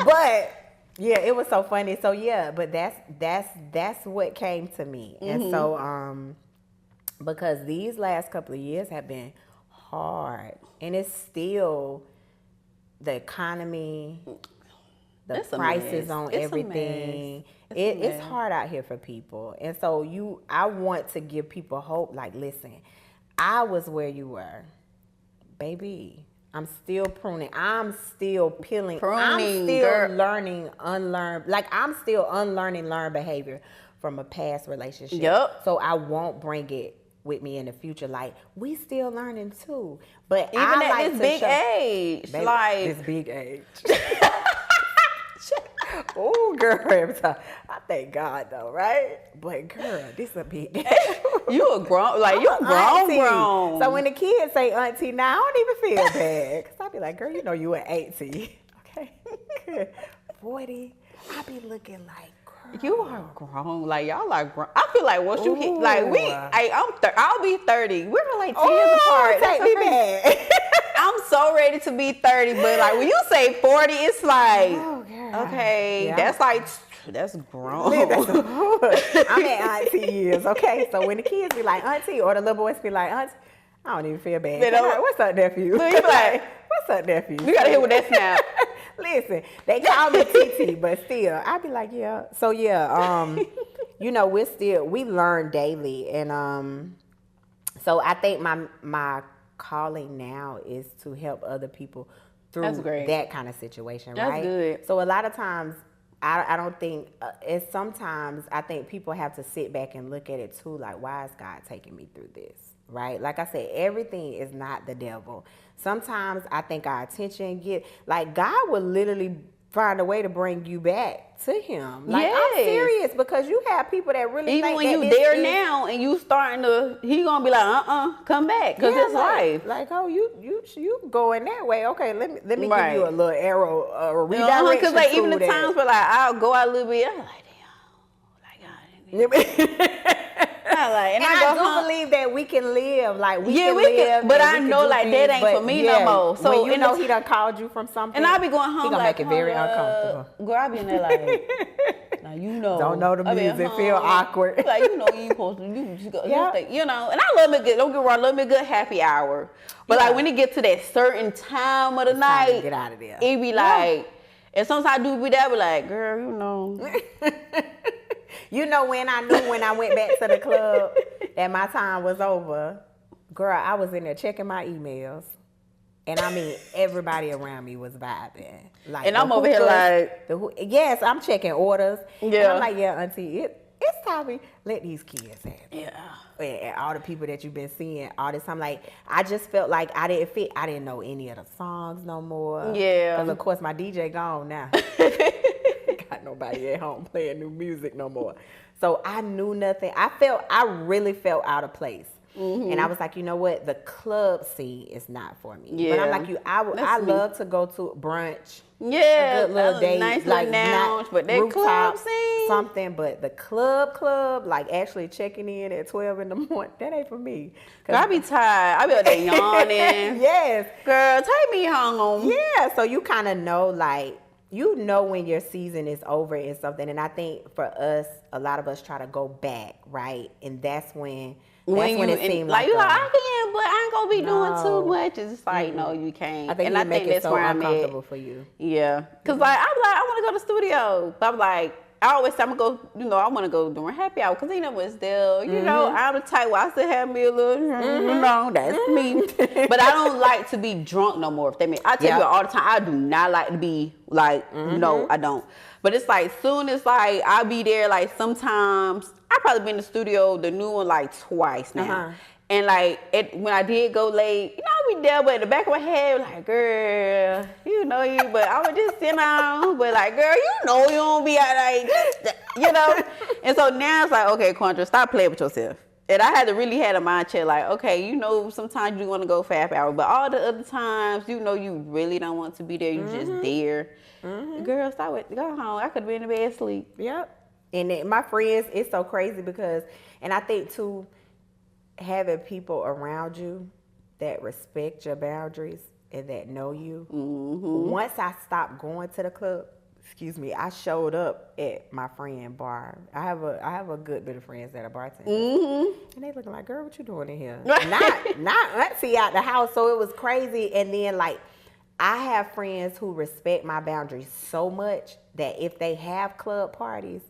But yeah, it was so funny. So yeah, but that's what came to me. And so because these last couple of years have been hard, and it's still the economy, the It's a prices mess. on It's a everything. mess. It's a It's mess. hard out here for people. And so I want to give people hope. Like, listen, I was where you were, baby. I'm still pruning. I'm still peeling. I'm Pruning, still girl. learning, I'm still unlearning learned behavior from a past relationship. Yup. So I won't bring it with me in the future. Like, we still learning too. But Even I at like this to big show, age, Baby, like this big age. Oh, girl, every time. I thank God though, right? But girl, this a big age. you a grown, like you Auntie. grown. So when the kids say auntie now, I don't even feel bad. Because I be like, girl, you know you an 80. Okay. 40, I be looking like, girl. You are grown, like y'all are grown. I feel like once you hit, like Ooh. I'll be 30. We're like 10 years Oh, apart. take That's so me crazy. back. I'm so ready to be 30, but like when you say 40, it's like, Oh, girl. okay, Yeah. that's grown. I'm at auntie years, okay? So when the kids be like auntie, or the little boys be like auntie, I don't even feel bad. They don't- Like, what's up, nephew? Look, you be like, what's up, nephew? You gotta hear what that's now. Listen, they call me TT, but still, I be like, yeah. So yeah, you know, we learn daily, and so I think my calling now is to help other people through That's great. that kind of situation, That's right? good. So a lot of times, I don't think, sometimes I think people have to sit back and look at it too, like, why is God taking me through this, right? Like I said, everything is not the devil. Sometimes I think our attention like, God will literally find a way to bring you back to him. Like, I'm Yes. serious, because you have people that really Even think when that you this there is- now and you starting to, he gonna be like, come back, cause Yeah, it's like, life. Like, oh, you going that way? Okay, let me Right. give you a little arrow, redirection. Cause like to even the that. times where like I'll go out a little bit, I'm like, damn, like God. And I I go do home. believe that we can live, like we Yeah, can we can, live, but and I we can know do like things, that ain't but for me yeah, no more. So when you in know the he done called you from something, and I'll be going home he gonna like, make it very hold up. uncomfortable. Girl, I be in there like, now you know. Don't know the I be music, home, feel awkward. Like, you know, you supposed to, you just go, Yeah. just like, you know. And I love me good. Don't get me wrong, I love me a good happy hour. But Yeah. like when it get to that certain time of the It's time to night, get out of there. it be like, and sometimes I do be that, be like, girl, you know. You know when I knew when I went back to the club that my time was over? girl, I was in there checking my emails. And I mean, everybody around me was vibing. Like, and I'm over here like, yes, I'm checking orders. Yeah. And I'm like, yeah, auntie, it's time we let these kids have it. yeah. And all the people that you've been seeing all this time, like, I just felt like I didn't fit. I didn't know any of the songs no more. Yeah. Because, of course, my DJ gone now. Got nobody at home playing new music no more. So I knew nothing. I really felt out of place. And I was like, you know what? The club scene is not for me. Yeah. But I'm like, I love to go to brunch. Yeah, a good little date, nice like little lounge, but that rooftop, club scene, something. But the club, like actually checking in at 12 in the morning, that ain't for me. Girl, I be tired. I be out there yawning. Yes, girl, take me home. Yeah, so you kind of know, like, you know when your season is over and something. And I think for us, a lot of us try to go back, right? And that's when it seemed like you like, I can, but I ain't gonna be No. doing too much. It's just like, no, you can't. I think and you I make think it that's so where I'm uncomfortable at. for you. Yeah, cause like I'm like, I want to go to the studio, but I'm like, I always say I'm gonna go. You know, I want to go during happy hour, cause you know what's there. You know, I'm the type where I still have me a little. You know, that's me. But I don't like to be drunk no more. If that means I tell you all the time, I do not like to be like. No, I don't. But it's like soon as like I'll be there. Like sometimes I probably been in the studio, the new one, like twice now. And like when I did go late, you know, I be there, but in the back of my head, like, girl, you know you, but I would just sit down, but like, girl, you know you don't be out like, you know. And so now it's like, okay, Quandra, stop playing with yourself. And I had to really had a mind check, like, okay, you know, sometimes you want to go for half hour, but all the other times, you know, you really don't want to be there. You just there. Girl, stop it. Go home. I could be in the bed asleep. Yep. And my friends, it's so crazy because, and I think too, having people around you that respect your boundaries and that know you. Once I stopped going to the club, I showed up at my friend bar. I have a good bit of friends that are bartenders, and they looking like, girl, what you doing in here? not auntie out the house. So it was crazy. And then like, I have friends who respect my boundaries so much that if they have club parties,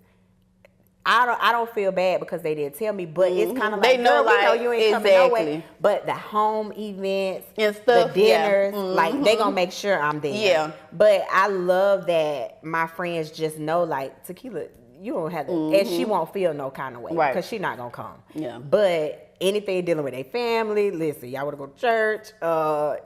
I don't feel bad because they didn't tell me, but it's kind of like, they know, girl, like, we know you ain't coming no way. But the home events and stuff, the dinners, like they gonna make sure I'm there. Yeah. But I love that my friends just know, like, Tequila, you don't have to, and she won't feel no kind of way because she not gonna come. Yeah. But anything dealing with their family, listen, y'all want to go to church,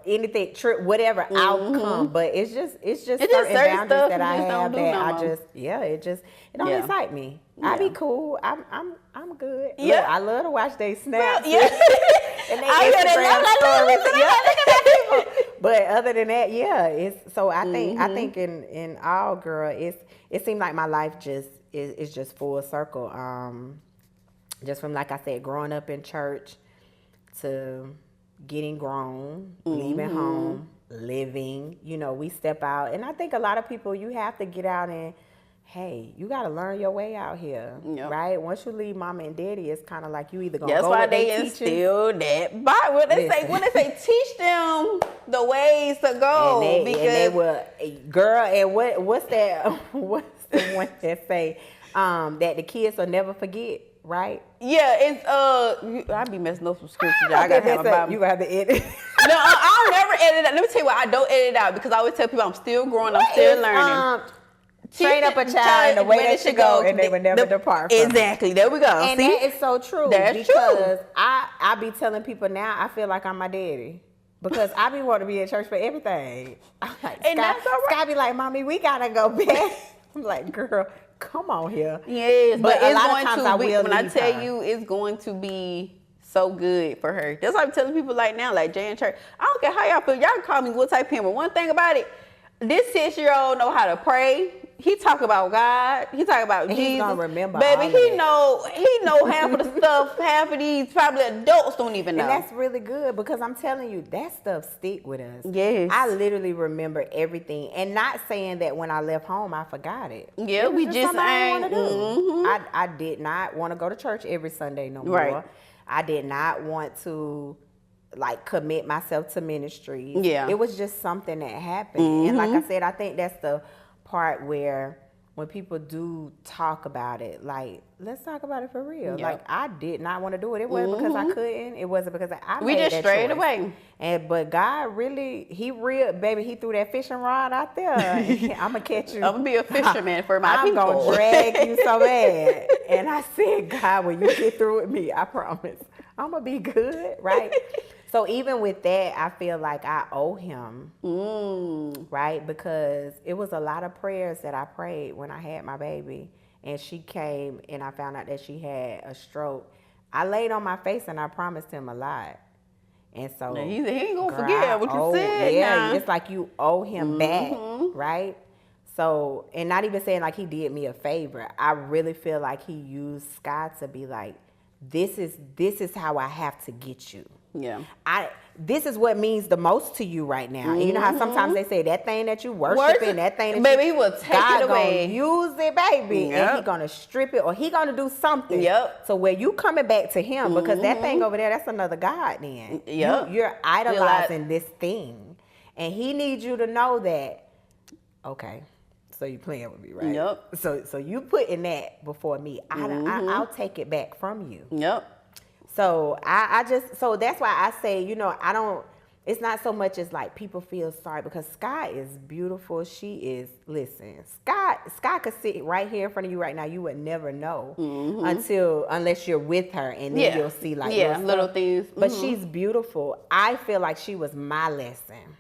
anything, trip, whatever, outcome. But it's just certain boundaries that I have that I just, it don't excite me. I be cool. I'm good. Yeah. Look, I love to watch they snaps. Yeah. And they Instagram stories. But other than that, it's so I think in all, girl, it seemed like my life is just full circle. Just from, like I said, growing up in church to getting grown, leaving home, living, you know, we step out. And I think a lot of people, you have to get out and, hey, you got to learn your way out here, right? Once you leave mama and daddy, it's kind of like you either going to go with their teachers. That's why they instill that. But when they say teach them the ways to go. And they will, girl, and what's that? What's the one that say that the kids will never forget? Right? Yeah, it's I be messing up some scriptures. I gotta have my Bible. You gotta edit. No, I'll never edit it out. Let me tell you what, I don't edit it out because I always tell people I'm still growing, I'm still learning. Train up a child in the way they should go, and they will never depart from Exactly. There we go. And that is so true. That's because true. I be telling people now, I feel like I'm my daddy. Because I be wanting to be in church for everything. I'm like, and that's all right. Sky be like, Mommy, we gotta go back. I'm like, girl, come on here. Yes, but a it's lot going of times to I be, will when I leave tell her. you it's going to be so good for her. That's why I'm telling people like now, like Jay in church. I don't care how y'all feel. Y'all can call me what type of parent. One thing about it, this 6-year-old know how to pray. He talk about God. He talk about Jesus. He's gonna remember, baby. all He of know half of the stuff. Half of these probably adults don't even know. And that's really good because I'm telling you, that stuff stick with us. Yes, I literally remember everything, and not saying that when I left home I forgot it. Yeah, it we just ain't. Mm-hmm. I did not want to go to church every Sunday no more. Right. I did not want to like commit myself to ministry. Yeah, it was just something that happened, and like I said, I think that's the part where when people do talk about it, like, let's talk about it for real. Yep. Like, I did not want to do it. It wasn't because I couldn't. It wasn't because I We made just that strayed choice. away. But God really, he threw that fishing rod out there. I'm going to catch you. I'm going to be a fisherman for my people. I'm going to drag you so bad. And I said, God, when you get through with me, I promise, I'm going to be good, right? So even with that, I feel like I owe him, right? Because it was a lot of prayers that I prayed when I had my baby. And she came and I found out that she had a stroke. I laid on my face and I promised him a lot. And so he ain't going to forget what you said. Yeah, it's like you owe him back, right? So, and not even saying like he did me a favor. I really feel like he used Scott to be like, this is how I have to get you. Yeah. This is what means the most to you right now. And you know how sometimes they say that thing that you worshiping, that thing that baby, he will take God it away. Gonna use it, baby. And he gonna strip it or he gonna do something. Yep. So where you coming back to him, because that thing over there, that's another God then. Yep. You're idolizing this thing. And he needs you to know that, okay, so you playing with me, right? Yep. So you putting that before me. I'll take it back from you. Yep. So so that's why I say, it's not so much as like people feel sorry because Sky is beautiful. She is, listen, Sky could sit right here in front of you right now. You would never know unless you're with her and then you'll see like little things. But she's beautiful. I feel like she was my lesson.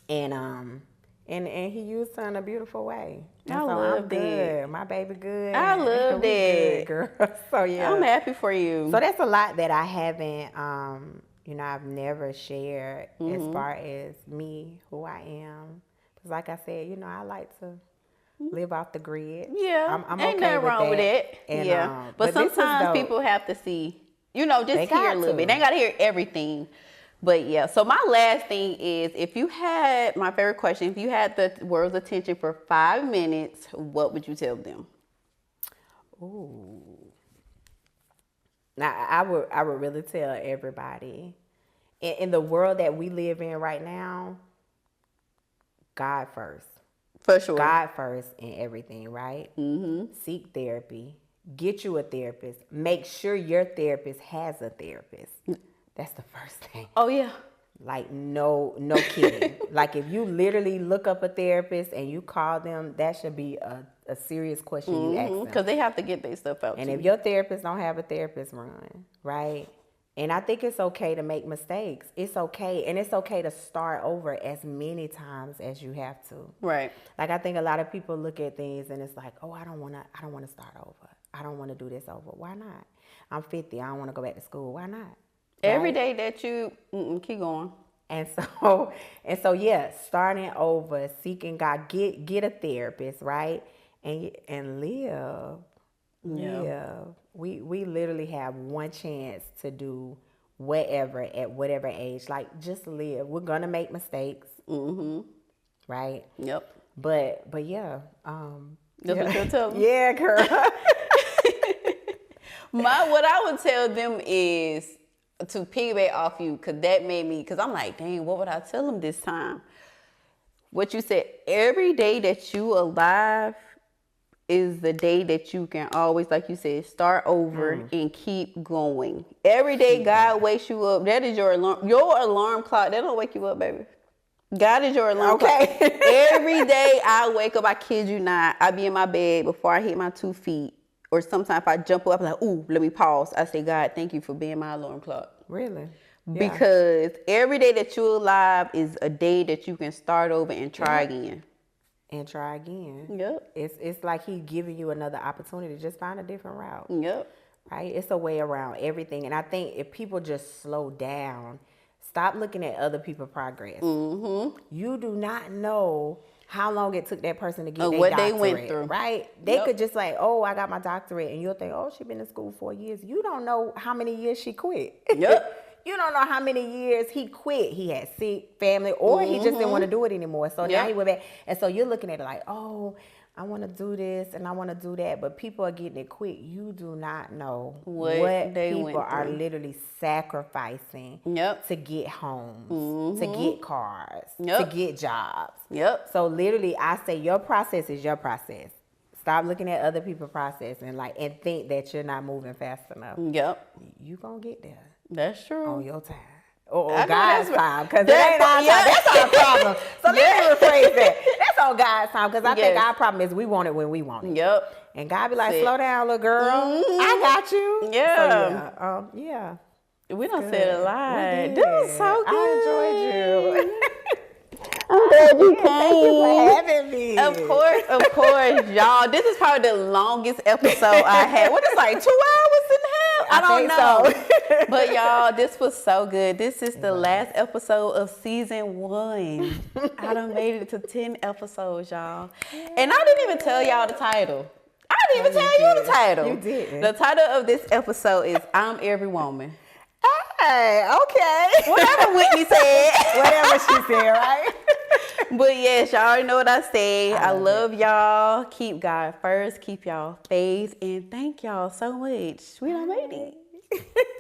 And he used her in a beautiful way. And I'm good. My baby good. I love that. Good, girl. So yeah. I'm happy for you. So that's a lot that I haven't, I've never shared as far as me, who I am. Because like I said, I like to live off the grid. Yeah. I'm ain't okay nothing wrong with that. And, but sometimes people have to see, just hear a little bit. They ain't got to hear everything. But yeah, so my last thing is, my favorite question, if you had the world's attention for 5 minutes, what would you tell them? Ooh. Now, I would really tell everybody, in the world that we live in right now, God first. For sure. God first in everything, right? Mm-hmm. Seek therapy. Get you a therapist. Make sure your therapist has a therapist. That's the first thing. Oh, yeah. Like, no kidding. Like, if you literally look up a therapist and you call them, that should be a serious question you ask them. Because they have to get their stuff out, and if your therapist don't have a therapist run, right? And I think it's okay to make mistakes. It's okay. And it's okay to start over as many times as you have to. Right. Like, I think a lot of people look at things and it's like, oh, I don't want to start over. I don't want to do this over. Why not? I'm 50. I don't want to go back to school. Why not? Right? Every day that you keep going. And so, yeah, starting over, seeking God, get a therapist, right? And live. Yeah. Live. We literally have one chance to do whatever at whatever age. Like, just live. We're gonna make mistakes. Mm-hmm. Right? Yep. But yeah. That's what you'll tell them? Yeah, girl. What I would tell them is to piggyback off you, because I'm like, dang, what would I tell them this time? What you said, every day that you alive is the day that you can always, like you said, start over and keep going. Every day God wakes you up. That is your alarm clock. That don't wake you up, baby. God is your alarm clock. Every day I wake up, I kid you not, I be in my bed before I hit my 2 feet. Or sometimes if I jump up, I'm like, ooh, let me pause. I say, God, thank you for being my alarm clock. Really? Yeah. Because every day that you're alive is a day that you can start over and try again. And try again. Yep. It's like He giving you another opportunity. Just find a different route. Yep. Right? It's a way around everything. And I think if people just slow down, stop looking at other people's progress. Mm-hmm. You do not know how long it took that person to get their what doctorate, they went through. Right? They could just like, oh, I got my doctorate. And you'll think, oh, she's been in school 4 years. You don't know how many years she quit. Yep. You don't know how many years he quit. He had sick family, or he just didn't want to do it anymore. So now he went back. And so you're looking at it like, oh, I want to do this and I want to do that. But people are getting it quick. You do not know what people are literally sacrificing to get homes, to get cars, to get jobs. Yep. So literally I say your process is your process. Stop looking at other people's process and think that you're not moving fast enough. Yep. You gonna get there That's true. on your time. Or I know God's that's time, because it ain't our time. That's our problem. So let me rephrase that. That's on God's time, because I think our problem is we want it when we want it. Yep. And God be like, slow down, little girl. I got you. Yeah. So, yeah. We done said a lot. We did. This was so good. I enjoyed you. I'm glad you came. Thank you for having me. Of course, y'all. This is probably the longest episode I had. What is like 2 hours and a half? I don't know. So. But y'all, this was so good. This is the last episode of season 1. I done made it to 10 episodes, y'all. And I didn't even tell y'all the title. I didn't even tell you the title. You didn't. The title of this episode is I'm Every Woman. Hey, okay. Whatever Whitney said. Whatever she said, right? But yes, y'all already know what I say. I love y'all. Keep God first. Keep y'all faith. And thank y'all so much. We done made it.